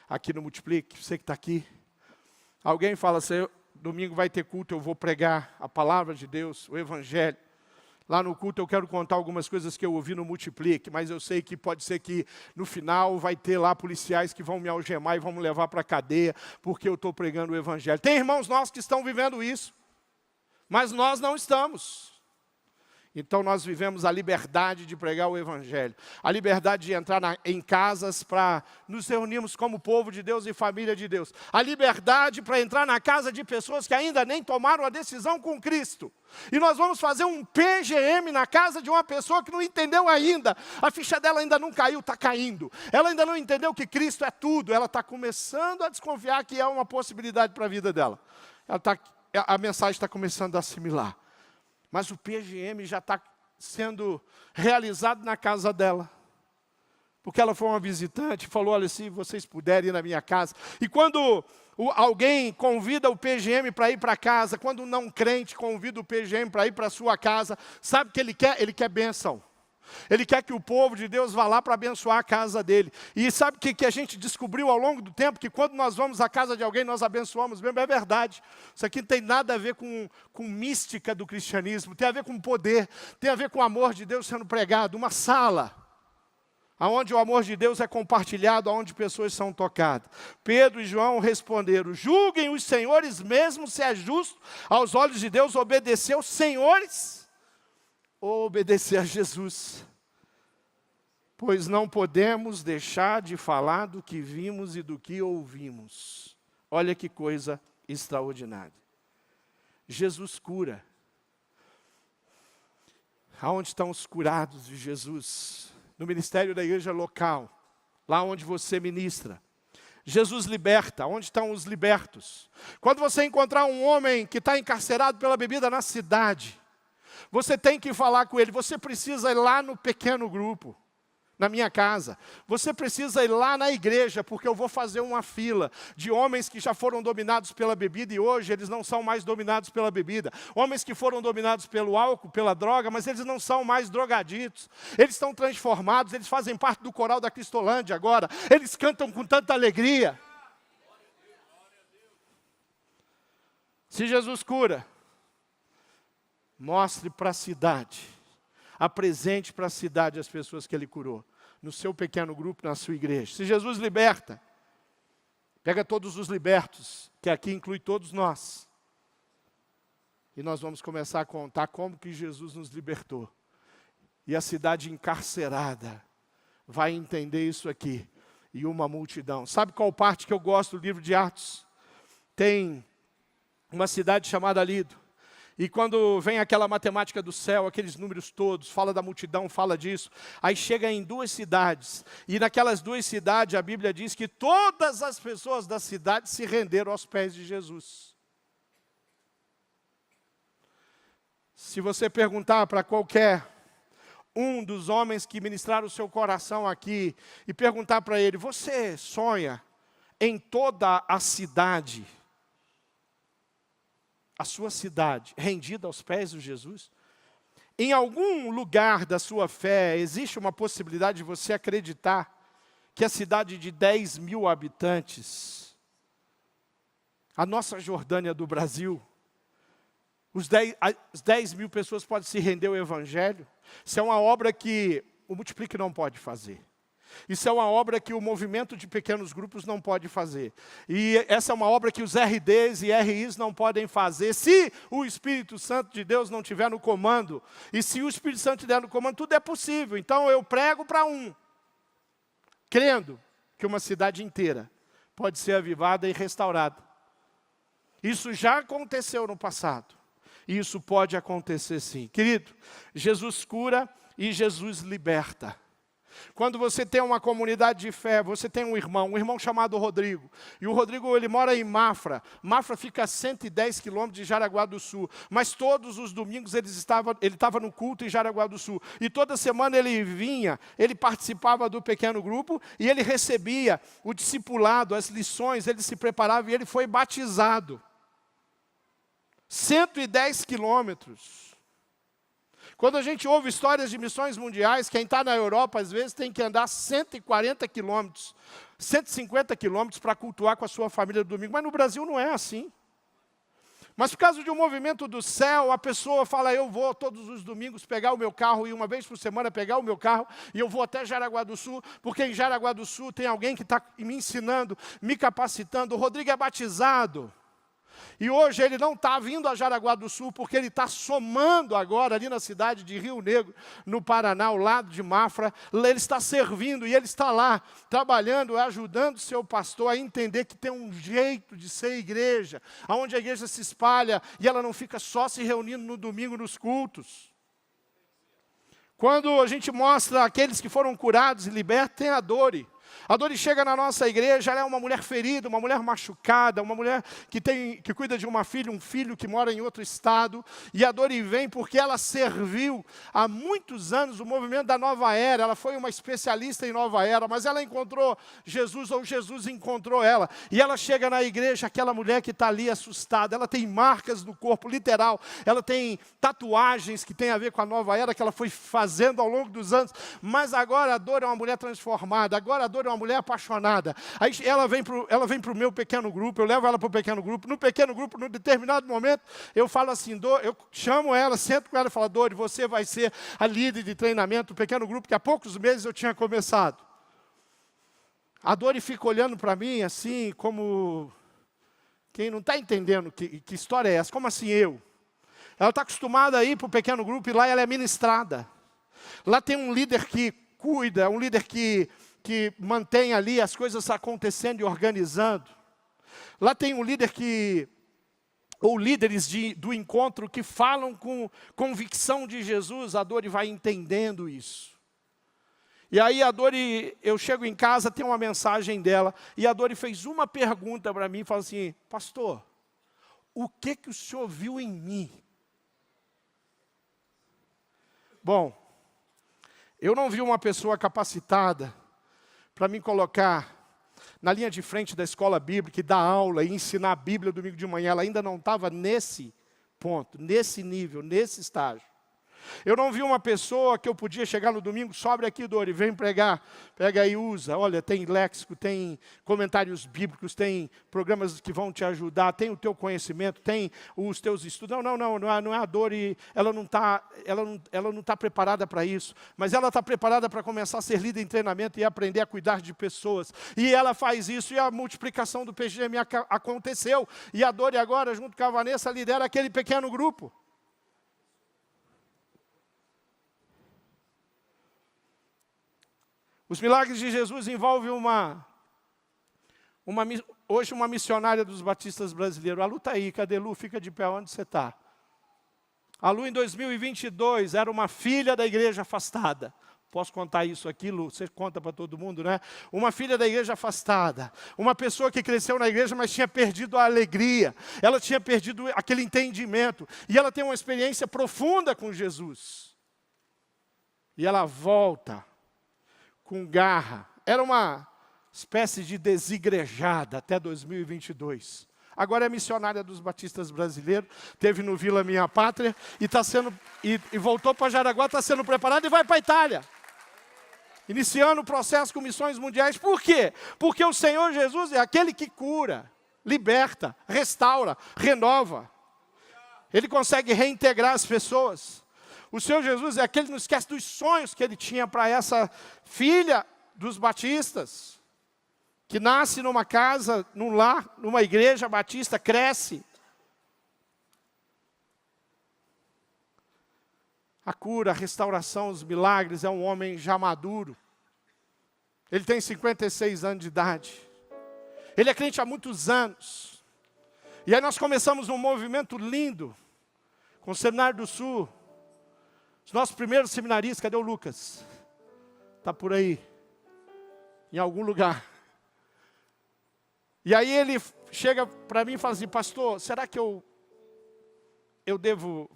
aqui no Multiplique, você que está aqui. Alguém fala assim: domingo vai ter culto, eu vou pregar a palavra de Deus, o Evangelho. Lá no culto eu quero contar algumas coisas que eu ouvi no Multiplique, mas eu sei que pode ser que no final vai ter lá policiais que vão me algemar e vão me levar para a cadeia, porque eu estou pregando o Evangelho. Tem irmãos nossos que estão vivendo isso, mas nós não estamos. Então nós vivemos a liberdade de pregar o Evangelho. A liberdade de entrar em casas para nos reunirmos como povo de Deus e família de Deus. A liberdade para entrar na casa de pessoas que ainda nem tomaram a decisão com Cristo. E nós vamos fazer um PGM na casa de uma pessoa que não entendeu ainda. A ficha dela ainda não caiu, está caindo. Ela ainda não entendeu que Cristo é tudo. Ela está começando a desconfiar que é uma possibilidade para a vida dela. A mensagem está começando a assimilar. Mas o PGM já está sendo realizado na casa dela. Porque ela foi uma visitante, falou: olha, se vocês puderem ir na minha casa. E quando alguém convida o PGM para ir para casa, quando um não crente convida o PGM para ir para a sua casa, sabe o que ele quer? Ele quer bênção. Ele quer que o povo de Deus vá lá para abençoar a casa dele. E sabe o que a gente descobriu ao longo do tempo? Que quando nós vamos à casa de alguém, nós abençoamos mesmo. É verdade. Isso aqui não tem nada a ver com mística do cristianismo. Tem a ver com poder. Tem a ver com o amor de Deus sendo pregado. Uma sala onde o amor de Deus é compartilhado, onde pessoas são tocadas. Pedro e João responderam: julguem os senhores mesmo se é justo aos olhos de Deus obedecer aos senhores ou obedecer a Jesus, pois não podemos deixar de falar do que vimos e do que ouvimos. Olha que coisa extraordinária. Jesus cura. Aonde estão os curados de Jesus? No ministério da igreja local, lá onde você ministra. Jesus liberta. Onde estão os libertos? Quando você encontrar um homem que está encarcerado pela bebida na cidade, você tem que falar com ele. Você precisa ir lá no pequeno grupo, na minha casa. Você precisa ir lá na igreja, porque eu vou fazer uma fila de homens que já foram dominados pela bebida e hoje eles não são mais dominados pela bebida. Homens que foram dominados pelo álcool, pela droga, mas eles não são mais drogaditos. Eles estão transformados, eles fazem parte do coral da Cristolândia agora. Eles cantam com tanta alegria. Se Jesus cura, mostre para a cidade, apresente para a cidade as pessoas que Ele curou, no seu pequeno grupo, na sua igreja. Se Jesus liberta, pega todos os libertos, que aqui inclui todos nós, e nós vamos começar a contar como que Jesus nos libertou. E a cidade encarcerada vai entender isso aqui, e uma multidão. Sabe qual parte que eu gosto do livro de Atos? Tem uma cidade chamada Lido. E quando vem aquela matemática do céu, aqueles números todos, fala da multidão, fala disso, aí chega em 2 cidades, e naquelas 2 cidades a Bíblia diz que todas as pessoas da cidade se renderam aos pés de Jesus. Se você perguntar para qualquer um dos homens que ministraram o seu coração aqui, e perguntar para ele, você sonha em toda a cidade, a sua cidade, rendida aos pés de Jesus? Em algum lugar da sua fé, existe uma possibilidade de você acreditar que a cidade de 10 mil habitantes, a nossa Jordânia do Brasil, as 10 mil pessoas podem se render ao Evangelho? Isso é uma obra que o Multiplique não pode fazer. Isso é uma obra que o movimento de pequenos grupos não pode fazer. E essa é uma obra que os RDs e RIs não podem fazer, se o Espírito Santo de Deus não estiver no comando. E se o Espírito Santo estiver no comando, tudo é possível. Então eu prego para um, crendo que uma cidade inteira pode ser avivada e restaurada. Isso já aconteceu no passado. E isso pode acontecer sim. Querido, Jesus cura e Jesus liberta. Quando você tem uma comunidade de fé, você tem um irmão chamado Rodrigo. E o Rodrigo, ele mora em Mafra. Mafra fica a 110 quilômetros de Jaraguá do Sul. Mas todos os domingos ele estava no culto em Jaraguá do Sul. E toda semana ele vinha, ele participava do pequeno grupo e ele recebia o discipulado, as lições, ele se preparava e ele foi batizado. 110 quilômetros. Quando a gente ouve histórias de missões mundiais, quem está na Europa, às vezes, tem que andar 140 quilômetros, 150 quilômetros para cultuar com a sua família no domingo. Mas no Brasil não é assim. Mas por causa de um movimento do céu, a pessoa fala, eu vou todos os domingos pegar o meu carro, e uma vez por semana pegar o meu carro, e eu vou até Jaraguá do Sul, porque em Jaraguá do Sul tem alguém que está me ensinando, me capacitando. O Rodrigo é batizado. E hoje ele não está vindo a Jaraguá do Sul, porque ele está somando agora ali na cidade de Rio Negro, no Paraná, ao lado de Mafra. Ele está servindo e ele está lá, trabalhando, ajudando o seu pastor a entender que tem um jeito de ser igreja, onde a igreja se espalha e ela não fica só se reunindo no domingo nos cultos. Quando a gente mostra aqueles que foram curados e libertos, tem a Dori. A Dori chega na nossa igreja, ela é uma mulher ferida, uma mulher machucada, uma mulher que cuida de uma filha, um filho que mora em outro estado. E a Dori vem porque ela serviu há muitos anos o movimento da Nova Era. Ela foi uma especialista em Nova Era, mas ela encontrou Jesus, ou Jesus encontrou ela. E ela chega na igreja, aquela mulher que está ali assustada. Ela tem marcas no corpo, literal. Ela tem tatuagens que tem a ver com a Nova Era, que ela foi fazendo ao longo dos anos. Mas agora a Dori é uma mulher transformada. Agora a Dori é uma mulher apaixonada. Aí ela vem para o meu pequeno grupo, eu levo ela para o pequeno grupo. No pequeno grupo, num determinado momento, eu falo assim, eu chamo ela, sento com ela e falo, Dori, você vai ser a líder de treinamento do pequeno grupo, que há poucos meses eu tinha começado. A Dori fica olhando para mim assim, como quem não está entendendo que história é essa, como assim eu? Ela está acostumada a ir para o pequeno grupo e lá ela é ministrada. Lá tem um líder que cuida, um líder que mantém ali as coisas acontecendo e organizando. Lá tem um líder ou líderes do encontro que falam com convicção de Jesus. A Dori vai entendendo isso. E aí a Dori, eu chego em casa, tem uma mensagem dela, e a Dori fez uma pergunta para mim, fala assim, pastor, o que o senhor viu em mim? Bom, eu não vi uma pessoa capacitada para me colocar na linha de frente da escola bíblica e dar aula e ensinar a Bíblia domingo de manhã. Ela ainda não estava nesse ponto, nesse nível, nesse estágio. Eu não vi uma pessoa que eu podia chegar no domingo, sobe aqui, Dori, vem pregar, pega aí, usa. Olha, tem léxico, tem comentários bíblicos, tem programas que vão te ajudar, tem o teu conhecimento, tem os teus estudos. Não é a Dori, ela não tá preparada para isso, mas ela está preparada para começar a ser líder em treinamento e aprender a cuidar de pessoas. E ela faz isso, e a multiplicação do PGM aconteceu. E a Dori agora, junto com a Vanessa, lidera aquele pequeno grupo. Os milagres de Jesus envolvem hoje uma missionária dos batistas brasileiros. A Lu está aí, cadê Lu? Fica de pé onde você está. A Lu, em 2022, era uma filha da igreja afastada. Posso contar isso aqui, Lu? Você conta para todo mundo, né? Uma filha da igreja afastada. Uma pessoa que cresceu na igreja, mas tinha perdido a alegria. Ela tinha perdido aquele entendimento. E ela tem uma experiência profunda com Jesus. E ela volta com garra. Era uma espécie de desigrejada até 2022. Agora é missionária dos batistas brasileiros, teve no Vila Minha Pátria e voltou para Jaraguá, está sendo preparada e vai para a Itália. Iniciando o processo com missões mundiais. Por quê? Porque o Senhor Jesus é aquele que cura, liberta, restaura, renova. Ele consegue reintegrar as pessoas. O Senhor Jesus é aquele que não esquece dos sonhos que ele tinha para essa filha dos batistas, que nasce numa casa, num lar, numa igreja batista, cresce. A cura, a restauração, os milagres, é um homem já maduro. Ele tem 56 anos de idade. Ele é crente há muitos anos. E aí nós começamos um movimento lindo, com o Seminário do Sul. Os nossos primeiros seminaristas, cadê o Lucas? Está por aí, em algum lugar. E aí ele chega para mim e fala assim: pastor, será que eu devo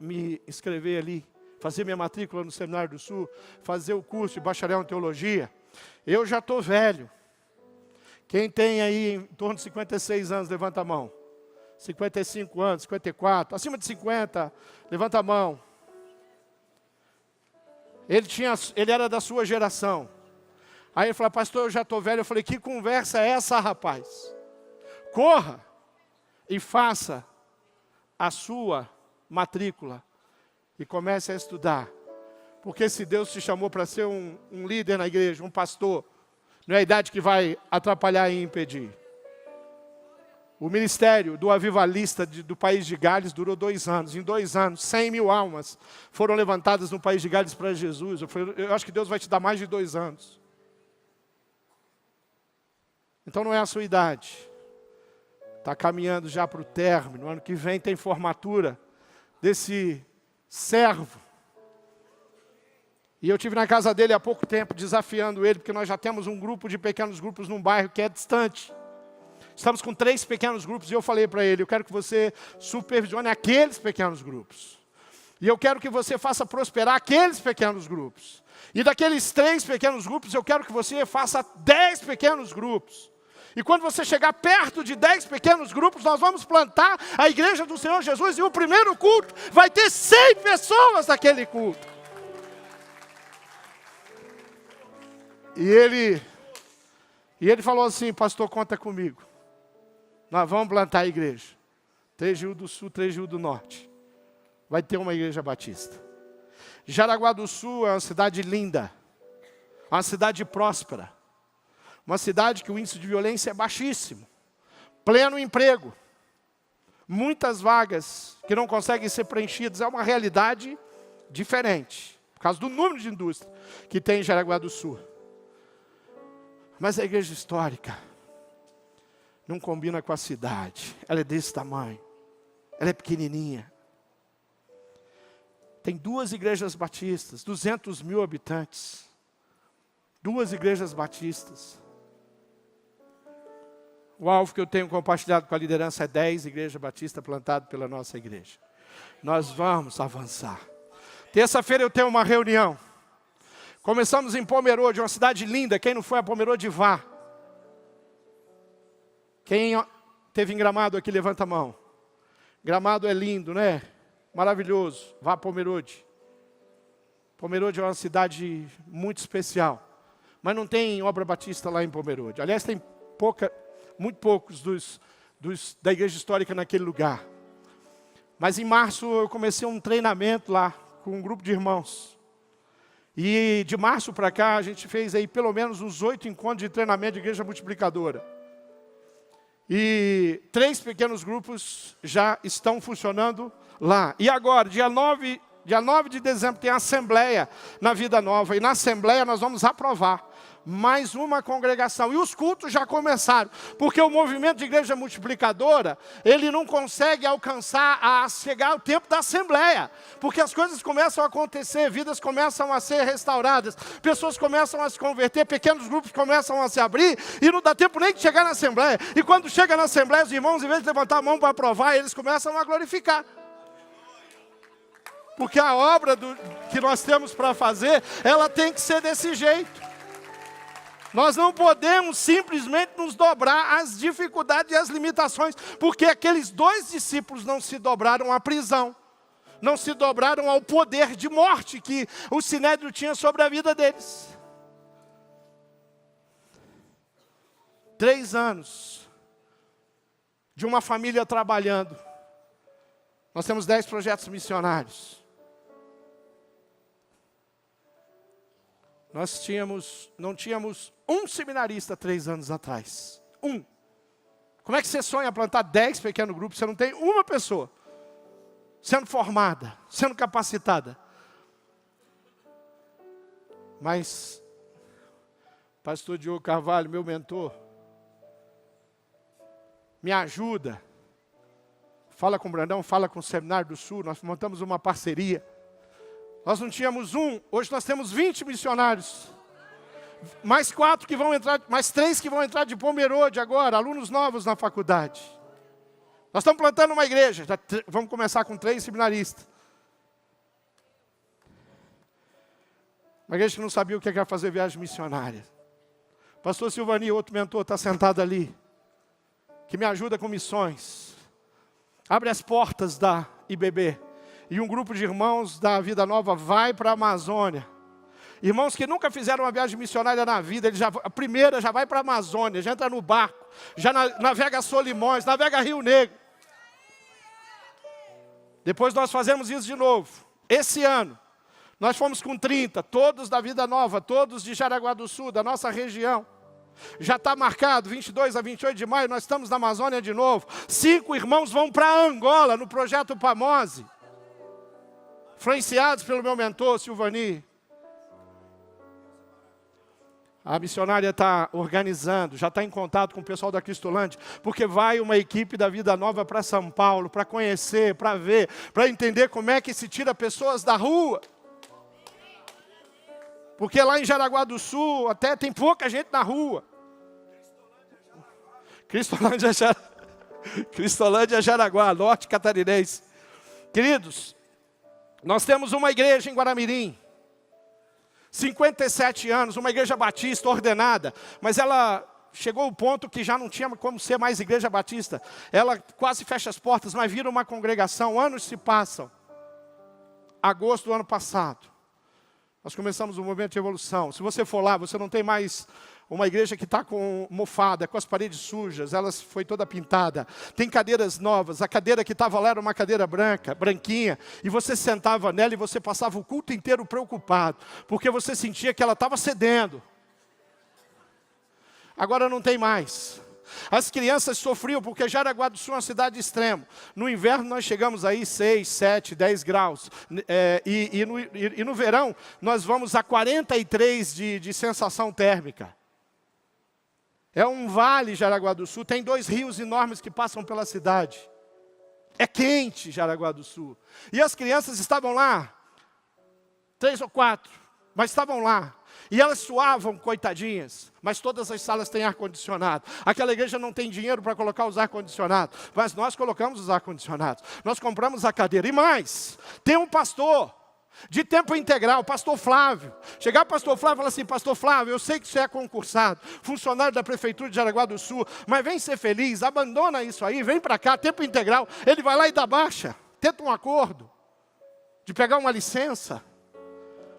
me inscrever ali, fazer minha matrícula no Seminário do Sul, fazer o curso de bacharel em teologia? Eu já estou velho. Quem tem aí em torno de 56 anos, levanta a mão. 55 anos, 54, acima de 50, levanta a mão. Ele era da sua geração. Aí ele falou: pastor, eu já estou velho. Eu falei: que conversa é essa, rapaz? Corra e faça a sua matrícula e comece a estudar. Porque se Deus te chamou para ser um líder na igreja, um pastor, não é a idade que vai atrapalhar e impedir. O ministério do avivalista do país de Gales durou 2 anos. Em 2 anos, 100 mil almas foram levantadas no país de Gales para Jesus. Eu acho que Deus vai te dar mais de 2 anos. Então não é a sua idade. Está caminhando já para o término. Ano que vem tem formatura desse servo. E eu estive na casa dele há pouco tempo, desafiando ele, porque nós já temos um grupo de pequenos grupos num bairro que é distante. Estamos com 3 pequenos grupos e eu falei para ele: eu quero que você supervisione aqueles pequenos grupos. E eu quero que você faça prosperar aqueles pequenos grupos. E daqueles 3 pequenos grupos, eu quero que você faça 10 pequenos grupos. E quando você chegar perto de 10 pequenos grupos, nós vamos plantar a igreja do Senhor Jesus. E o primeiro culto vai ter 100 pessoas naquele culto. E ele falou assim: pastor, conta comigo. Nós vamos plantar a igreja. 3 de Rio do Sul, 3 de Rio do Norte. Vai ter uma igreja batista. Jaraguá do Sul é uma cidade linda. Uma cidade próspera. Uma cidade que o índice de violência é baixíssimo. Pleno emprego. Muitas vagas que não conseguem ser preenchidas. É uma realidade diferente. Por causa do número de indústria que tem em Jaraguá do Sul. Mas a igreja histórica não combina com a cidade. Ela é desse tamanho. Ela é pequenininha. Tem 2 igrejas batistas, 200 mil habitantes. 2 igrejas batistas. O alvo que eu tenho compartilhado com a liderança é 10 igrejas batistas plantadas pela nossa igreja. Nós vamos avançar. Terça-feira eu tenho uma reunião. Começamos em Pomerode, uma cidade linda. Quem não foi a Pomerode, vá. Quem teve em Gramado aqui, levanta a mão. Gramado é lindo, né? Maravilhoso. Vá a Pomerode. Pomerode é uma cidade muito especial. Mas não tem obra batista lá em Pomerode. Aliás, tem muito poucos da igreja histórica naquele lugar. Mas em março eu comecei um treinamento lá com um grupo de irmãos. E de março para cá a gente fez aí pelo menos uns 8 encontros de treinamento de igreja multiplicadora. E 3 pequenos grupos já estão funcionando lá. E agora, dia 9 de dezembro, tem a assembleia na Vida Nova. E na assembleia nós vamos aprovar mais uma congregação. E os cultos já começaram, porque o movimento de igreja multiplicadora, ele não consegue alcançar a chegar ao tempo da assembleia, porque as coisas começam a acontecer, vidas começam a ser restauradas, pessoas começam a se converter, pequenos grupos começam a se abrir, e não dá tempo nem de chegar na assembleia. E quando chega na assembleia, os irmãos, em vez de levantar a mão para aprovar, eles começam a glorificar. Porque a obra que nós temos para fazer, ela tem que ser desse jeito. Nós não podemos simplesmente nos dobrar às dificuldades e às limitações, porque aqueles 2 discípulos não se dobraram à prisão, não se dobraram ao poder de morte que o Sinédrio tinha sobre a vida deles. 3 anos de uma família trabalhando. Nós temos 10 projetos missionários. Nós não tínhamos um seminarista 3 anos atrás. Um. Como é que você sonha plantar 10 pequenos grupos? Você não tem uma pessoa sendo formada, sendo capacitada. Mas, pastor Diogo Carvalho, meu mentor, me ajuda. Fala com o Brandão, fala com o Seminário do Sul, nós montamos uma parceria. Nós não tínhamos um, hoje nós temos 20 missionários. Mais 4 que vão entrar, mais 3 que vão entrar de Pomerode agora, alunos novos na faculdade. Nós estamos plantando uma igreja, vamos começar com 3 seminaristas. Uma igreja que não sabia o que era fazer viagem missionária. Pastor Silvani, outro mentor, está sentado ali, que me ajuda com missões. Abre as portas da IBB. E um grupo de irmãos da Vida Nova vai para a Amazônia. Irmãos que nunca fizeram uma viagem missionária na vida, a primeira já vai para a Amazônia, já entra no barco, já navega Solimões, navega Rio Negro. Depois nós fazemos isso de novo. Esse ano, nós fomos com 30, todos da Vida Nova, todos de Jaraguá do Sul, da nossa região. Já está marcado, 22 a 28 de maio, nós estamos na Amazônia de novo. 5 irmãos vão para Angola, no projeto Pamose. Influenciados pelo meu mentor, Silvani. A missionária está organizando, já está em contato com o pessoal da Cristolândia, porque vai uma equipe da Vida Nova para São Paulo, para conhecer, para ver, para entender como é que se tira pessoas da rua. Porque lá em Jaraguá do Sul, até tem pouca gente na rua. Cristolândia, Jaraguá, norte catarinense. Queridos, nós temos uma igreja em Guaramirim, 57 anos, uma igreja batista ordenada, mas ela chegou ao ponto que já não tinha como ser mais igreja batista. Ela quase fecha as portas, mas vira uma congregação, anos se passam. Agosto do ano passado, nós começamos um movimento de evolução. Se você for lá, você não tem mais uma igreja que está com mofada, com as paredes sujas, ela foi toda pintada. Tem cadeiras novas, a cadeira que estava lá era uma cadeira branca, branquinha, e você sentava nela e você passava o culto inteiro preocupado, porque você sentia que ela estava cedendo. Agora não tem mais. As crianças sofriam, porque Jaraguá do Sul é uma cidade extrema. No inverno nós chegamos aí 6, 7, 10 graus. E no verão nós vamos a 43 de sensação térmica. É um vale, Jaraguá do Sul, tem 2 rios enormes que passam pela cidade. É quente, Jaraguá do Sul. E as crianças estavam lá, 3 ou 4, mas estavam lá. E elas suavam, coitadinhas, mas todas as salas têm ar-condicionado. Aquela igreja não tem dinheiro para colocar os ar-condicionados, mas nós colocamos os ar-condicionados. Nós compramos a cadeira. E mais, tem um pastor de tempo integral, pastor Flávio. Chegar o pastor Flávio e falar assim: pastor Flávio, eu sei que você é concursado, funcionário da prefeitura de Jaraguá do Sul, mas vem ser feliz, abandona isso aí, vem para cá, tempo integral. Ele vai lá e dá baixa, tenta um acordo de pegar uma licença.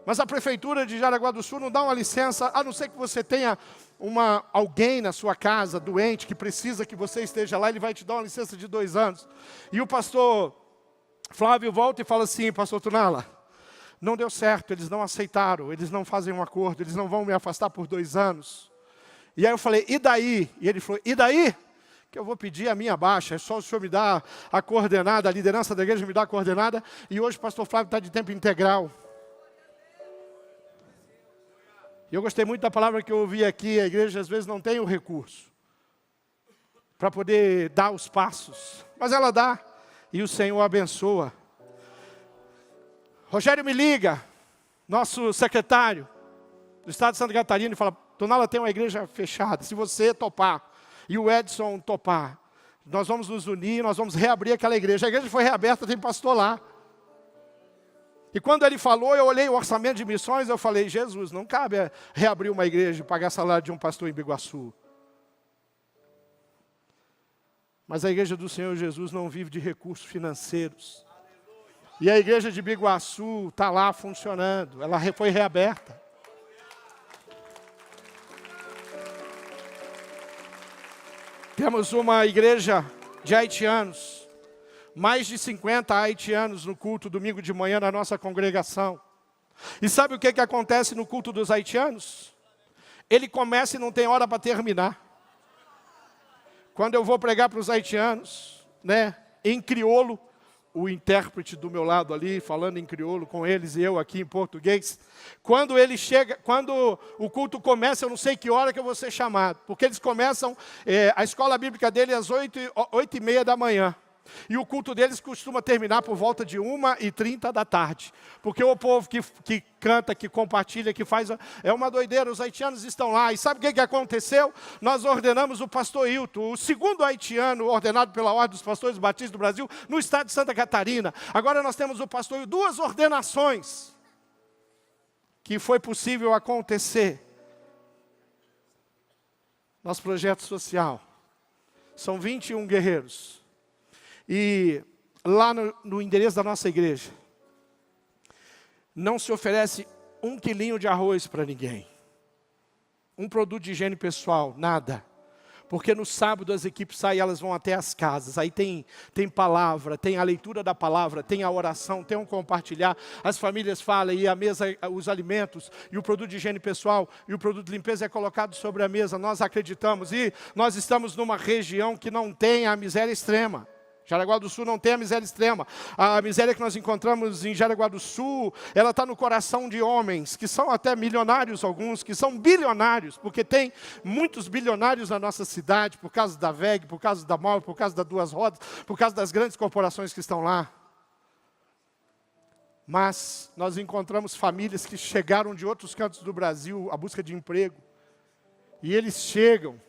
Mas a prefeitura de Jaraguá do Sul não dá uma licença, a não ser que você tenha alguém na sua casa, doente, que precisa que você esteja lá, ele vai te dar uma licença de 2 anos. E o pastor Flávio volta e fala assim: pastor Tunala, não deu certo, eles não aceitaram, eles não fazem um acordo, eles não vão me afastar por 2 anos. E aí eu falei: e daí? E ele falou: e daí? Que eu vou pedir a minha baixa, é só o senhor me dar a coordenada, a liderança da igreja me dá a coordenada, e hoje o pastor Flávio está de tempo integral. E eu gostei muito da palavra que eu ouvi aqui, a igreja às vezes não tem o recurso para poder dar os passos, mas ela dá, e o Senhor abençoa. Rogério me liga, nosso secretário do estado de Santa Catarina, e fala: Tonala, tem uma igreja fechada, se você topar, e o Edson topar, nós vamos nos unir, nós vamos reabrir aquela igreja. A igreja foi reaberta, tem pastor lá. E quando ele falou, eu olhei o orçamento de missões, eu falei: Jesus, não cabe reabrir uma igreja e pagar salário de um pastor em Biguaçu. Mas a igreja do Senhor Jesus não vive de recursos financeiros. E a igreja de Biguaçu está lá funcionando, ela foi reaberta. Temos uma igreja de haitianos, mais de 50 haitianos no culto domingo de manhã na nossa congregação. E sabe o que acontece no culto dos haitianos? Ele começa e não tem hora para terminar. Quando eu vou pregar para os haitianos, né, em crioulo, o intérprete do meu lado ali, falando em crioulo com eles, e eu aqui em português, quando ele chega, quando o culto começa, eu não sei que hora que eu vou ser chamado, porque eles começam, a escola bíblica dele às 8h30 da manhã. E o culto deles costuma terminar por volta de 1h30 da tarde. Porque o povo que canta, que compartilha, que faz... É uma doideira, os haitianos estão lá. E sabe o que aconteceu? Nós ordenamos o pastor Hilton, o segundo haitiano ordenado pela Ordem dos Pastores Batistas do Brasil, no estado de Santa Catarina. Agora nós temos o pastor Hilton, 2 ordenações que foi possível acontecer. Nosso projeto social. São 21 guerreiros. E lá no endereço da nossa igreja, não se oferece 1 quilinho de arroz para ninguém. Um produto de higiene pessoal, nada. Porque no sábado as equipes saem e elas vão até as casas. Aí tem palavra, tem a leitura da palavra, tem a oração, tem um compartilhar. As famílias falam e a mesa, os alimentos, e o produto de higiene pessoal, e o produto de limpeza é colocado sobre a mesa. Nós acreditamos e nós estamos numa região que não tem a miséria extrema. Jaraguá do Sul não tem a miséria extrema. A miséria que nós encontramos em Jaraguá do Sul, ela está no coração de homens, que são até milionários alguns, que são bilionários, porque tem muitos bilionários na nossa cidade, por causa da VEG, por causa da MOL, por causa das Duas Rodas, por causa das grandes corporações que estão lá. Mas nós encontramos famílias que chegaram de outros cantos do Brasil à busca de emprego. E eles chegam.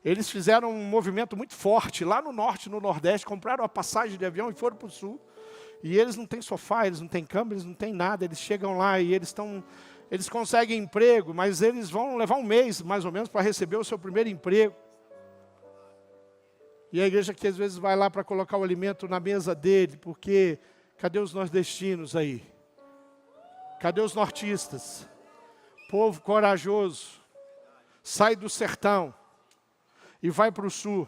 Eles fizeram um movimento muito forte, lá no norte, no nordeste, compraram a passagem de avião e foram para o sul. E eles não têm sofá, eles não têm cama, eles não têm nada. Eles chegam lá e eles conseguem emprego, mas eles vão levar 1 mês, mais ou menos, para receber o seu primeiro emprego. E a igreja que às vezes vai lá para colocar o alimento na mesa dele, porque cadê os nordestinos aí? Cadê os nortistas? Povo corajoso, sai do sertão e vai para o sul,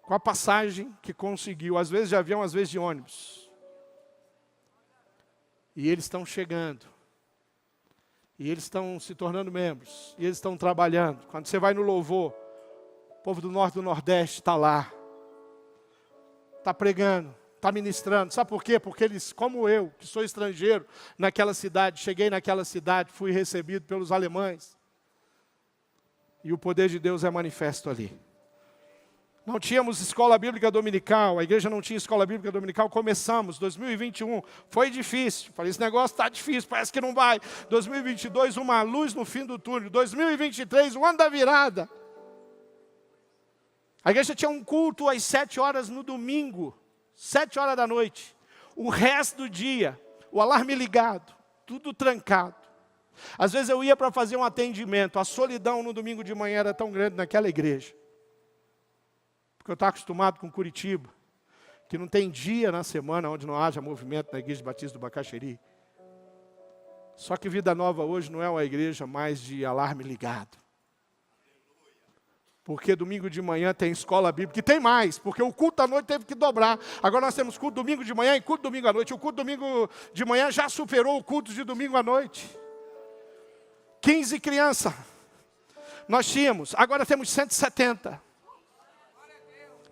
com a passagem que conseguiu, às vezes de avião, às vezes de ônibus. E eles estão chegando. E eles estão se tornando membros. E eles estão trabalhando. Quando você vai no louvor, o povo do norte e do nordeste está lá. Está pregando, está ministrando. Sabe por quê? Porque eles, como eu, que sou estrangeiro naquela cidade, cheguei naquela cidade, fui recebido pelos alemães. E o poder de Deus é manifesto ali. Não tínhamos escola bíblica dominical, a igreja não tinha escola bíblica dominical, começamos, 2021, foi difícil, falei, esse negócio está difícil, parece que não vai. 2022, uma luz no fim do túnel. 2023, o ano da virada. A igreja tinha um culto às 7 horas no domingo, 7 horas da noite. O resto do dia, o alarme ligado, tudo trancado. Às vezes eu ia para fazer um atendimento, a solidão no domingo de manhã era tão grande naquela igreja. Porque eu estava acostumado com Curitiba, que não tem dia na semana onde não haja movimento na igreja Batista do Bacaxeri. Só que Vida Nova hoje não é uma igreja mais de alarme ligado. Porque domingo de manhã tem escola bíblica, e tem mais, porque o culto à noite teve que dobrar. Agora nós temos culto domingo de manhã e culto domingo à noite. O culto domingo de manhã já superou o culto de domingo à noite. 15 crianças nós tínhamos, agora temos 170.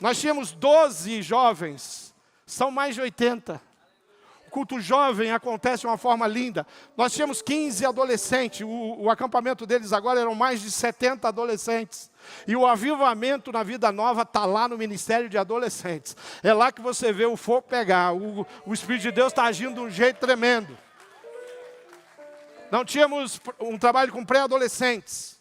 Nós tínhamos 12 jovens, são mais de 80. O culto jovem acontece de uma forma linda. Nós tínhamos 15 adolescentes, o acampamento deles agora eram mais de 70 adolescentes. E o avivamento na Vida Nova está lá no Ministério de Adolescentes. É lá que você vê o fogo pegar, o Espírito de Deus está agindo de um jeito tremendo. Não tínhamos um trabalho com pré-adolescentes.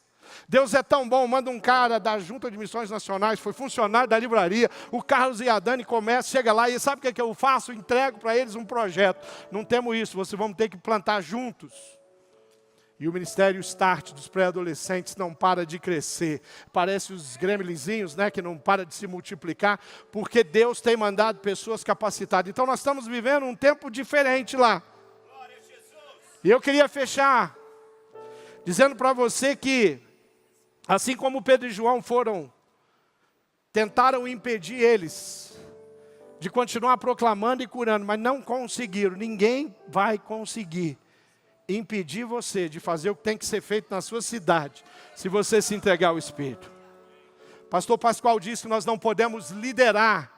Deus é tão bom, manda um cara da Junta de Missões Nacionais, foi funcionário da livraria, o Carlos e a Dani começam, chega lá e sabe o que eu faço? Entrego para eles um projeto. Não temos isso, vocês vão ter que plantar juntos. E o Ministério Start dos pré-adolescentes não para de crescer. Parece os gremlinzinhos, né, que não para de se multiplicar, porque Deus tem mandado pessoas capacitadas. Então nós estamos vivendo um tempo diferente lá. E eu queria fechar dizendo para você que, assim como Pedro e João tentaram impedir eles de continuar proclamando e curando, mas não conseguiram. Ninguém vai conseguir impedir você de fazer o que tem que ser feito na sua cidade, se você se entregar ao Espírito. Pastor Pascoal disse que nós não podemos liderar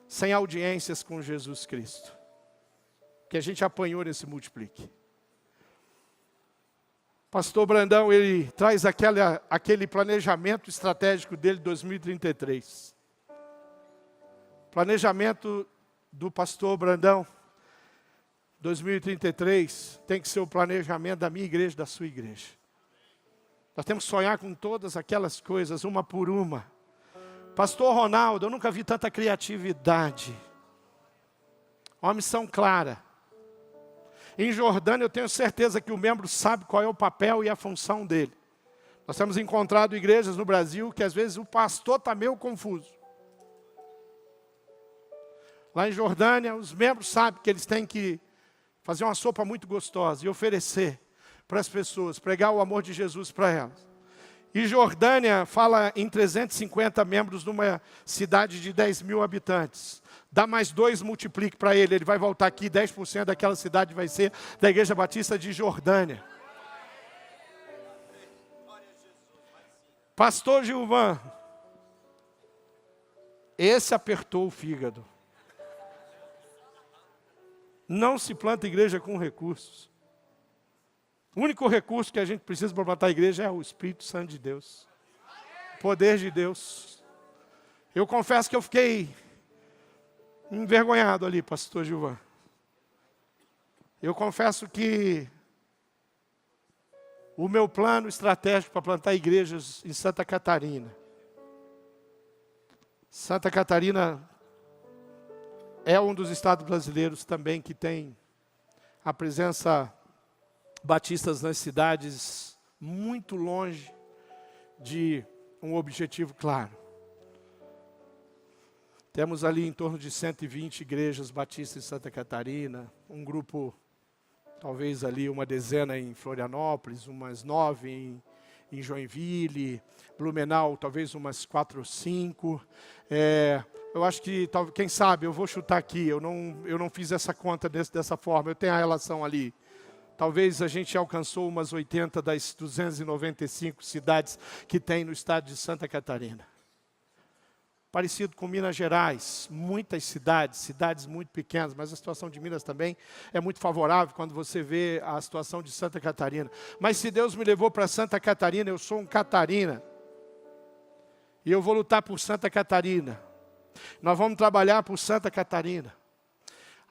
sem audiências com Jesus Cristo. Que a gente apanhou nesse multiplique. Pastor Brandão, ele traz aquele planejamento estratégico dele de 2033. Planejamento do pastor Brandão, 2033, tem que ser o planejamento da minha igreja, da sua igreja. Nós temos que sonhar com todas aquelas coisas, uma por uma. Pastor Ronaldo, eu nunca vi tanta criatividade. Uma missão clara. Em Jordânia, eu tenho certeza que o membro sabe qual é o papel e a função dele. Nós temos encontrado igrejas no Brasil que às vezes o pastor está meio confuso. Lá em Jordânia, os membros sabem que eles têm que fazer uma sopa muito gostosa e oferecer para as pessoas, pregar o amor de Jesus para elas. E Jordânia fala em 350 membros numa cidade de 10 mil habitantes. Dá mais 2, multiplique para ele vai voltar aqui, 10% daquela cidade vai ser da Igreja Batista de Jordânia. Pastor Gilvan, esse apertou o fígado. Não se planta igreja com recursos. O único recurso que a gente precisa para plantar a igreja é o Espírito Santo de Deus. O poder de Deus. Eu confesso que eu fiquei envergonhado ali, pastor Gilvan. Eu confesso que o meu plano estratégico para plantar igrejas em Santa Catarina. Santa Catarina é um dos estados brasileiros também que tem a presença batistas nas cidades muito longe de um objetivo claro. Temos ali em torno de 120 igrejas batistas em Santa Catarina, um grupo, talvez ali uma dezena em Florianópolis, umas 9 em Joinville, Blumenau, talvez umas 4 ou 5. Eu acho que, quem sabe, eu vou chutar aqui, eu não fiz essa conta dessa forma, eu tenho a relação ali. Talvez a gente alcançou umas 80 das 295 cidades que tem no estado de Santa Catarina. Parecido com Minas Gerais, muitas cidades muito pequenas, mas a situação de Minas também é muito favorável quando você vê a situação de Santa Catarina. Mas se Deus me levou para Santa Catarina, eu sou um Catarina. E eu vou lutar por Santa Catarina. Nós vamos trabalhar por Santa Catarina.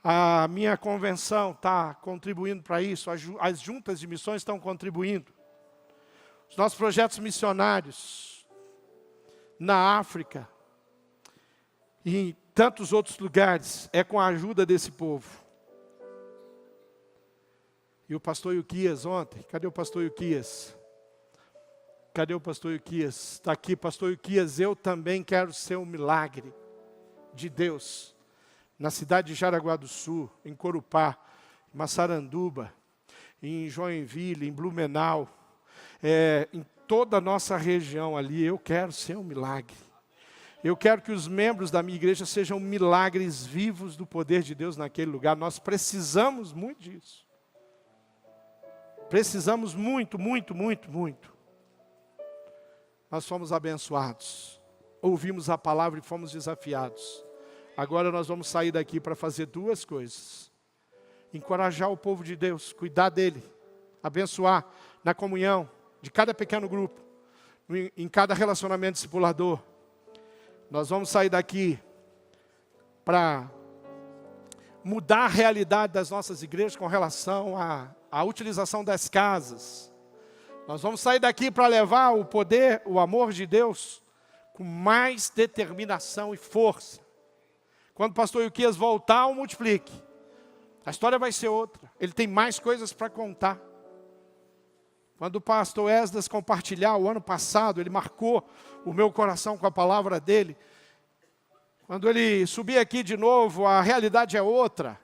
A minha convenção está contribuindo para isso, as juntas de missões estão contribuindo. Os nossos projetos missionários na África e em tantos outros lugares é com a ajuda desse povo. E o pastor Ilquias ontem, cadê o pastor Ilquias? Cadê o pastor Ilquias? Está aqui, pastor Ilquias, eu também quero ser um milagre de Deus. Na cidade de Jaraguá do Sul, em Corupá, em Massaranduba, em Joinville, em Blumenau, em toda a nossa região ali, eu quero ser um milagre. Eu quero que os membros da minha igreja sejam milagres vivos do poder de Deus naquele lugar. Nós precisamos muito disso. Precisamos muito, muito, muito, muito. Nós fomos abençoados. Ouvimos a palavra e fomos desafiados Agora nós vamos sair daqui para fazer duas coisas. Encorajar o povo de Deus, cuidar dele, abençoar na comunhão de cada pequeno grupo, em cada relacionamento discipulador. Nós vamos sair daqui para mudar a realidade das nossas igrejas com relação à utilização das casas. Nós vamos sair daqui para levar o poder, o amor de Deus com mais determinação e força. Quando o pastor Ilquias voltar, o multiplique. A história vai ser outra. Ele tem mais coisas para contar. Quando o pastor Esdras compartilhar o ano passado, ele marcou o meu coração com a palavra dele. Quando ele subir aqui de novo, a realidade é outra.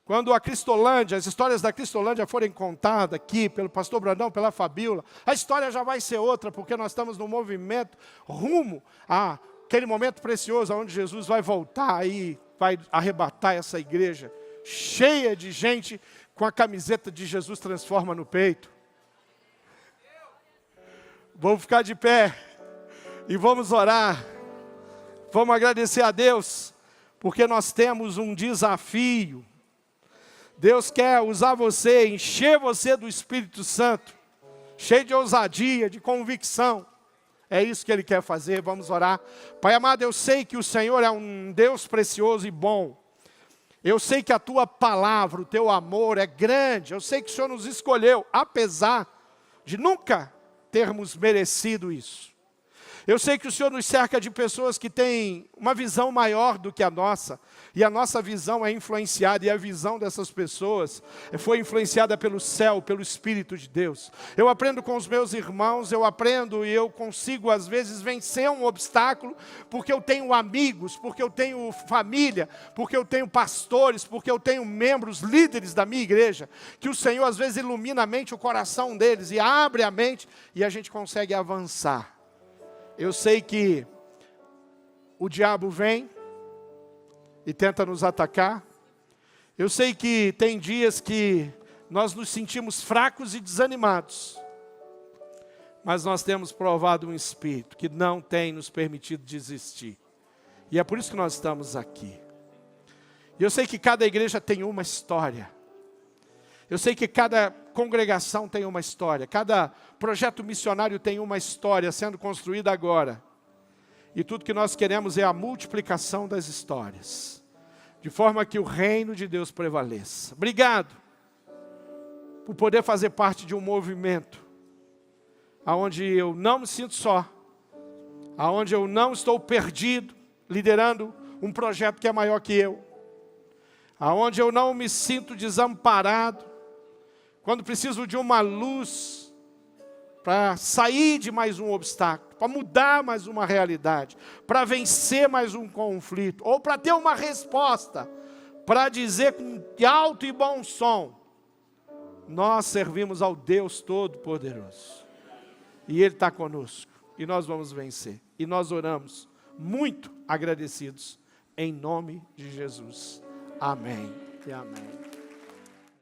Quando a Cristolândia, as histórias da Cristolândia forem contadas aqui pelo pastor Brandão, pela Fabíola, a história já vai ser outra, porque nós estamos no movimento rumo àquele momento precioso, onde Jesus vai voltar e vai arrebatar essa igreja cheia de gente com a camiseta de Jesus Transforma no peito. Vamos ficar de pé e vamos orar. Vamos agradecer a Deus, porque nós temos um desafio. Deus quer usar você, encher você do Espírito Santo, cheio de ousadia, de convicção. É isso que Ele quer fazer, vamos orar. Pai amado, eu sei que o Senhor é um Deus precioso e bom. Eu sei que a Tua palavra, o Teu amor é grande. Eu sei que o Senhor nos escolheu, apesar de nunca termos merecido isso. Eu sei que o Senhor nos cerca de pessoas que têm uma visão maior do que a nossa. E a nossa visão é influenciada, e a visão dessas pessoas foi influenciada pelo céu, pelo Espírito de Deus. Eu aprendo com os meus irmãos, eu aprendo e eu consigo às vezes vencer um obstáculo, porque eu tenho amigos, porque eu tenho família, porque eu tenho pastores, porque eu tenho membros, líderes da minha igreja, que o Senhor às vezes ilumina a mente, o coração deles, e abre a mente, e a gente consegue avançar. Eu sei que o diabo vem e tenta nos atacar. Eu sei que tem dias que nós nos sentimos fracos e desanimados. Mas nós temos provado um Espírito que não tem nos permitido desistir. E é por isso que nós estamos aqui. E eu sei que cada igreja tem uma história. Eu sei que cada congregação tem uma história. Cada projeto missionário tem uma história sendo construída agora. E tudo que nós queremos é a multiplicação das histórias, de forma que o reino de Deus prevaleça. Obrigado por poder fazer parte de um movimento onde eu não me sinto só, onde eu não estou perdido, liderando um projeto que é maior que eu, onde eu não me sinto desamparado, quando preciso de uma luz para sair de mais um obstáculo, para mudar mais uma realidade, para vencer mais um conflito, ou para ter uma resposta, para dizer com alto e bom som: nós servimos ao Deus Todo-Poderoso, e Ele está conosco, e nós vamos vencer. E nós oramos muito agradecidos, em nome de Jesus. Amém e amém.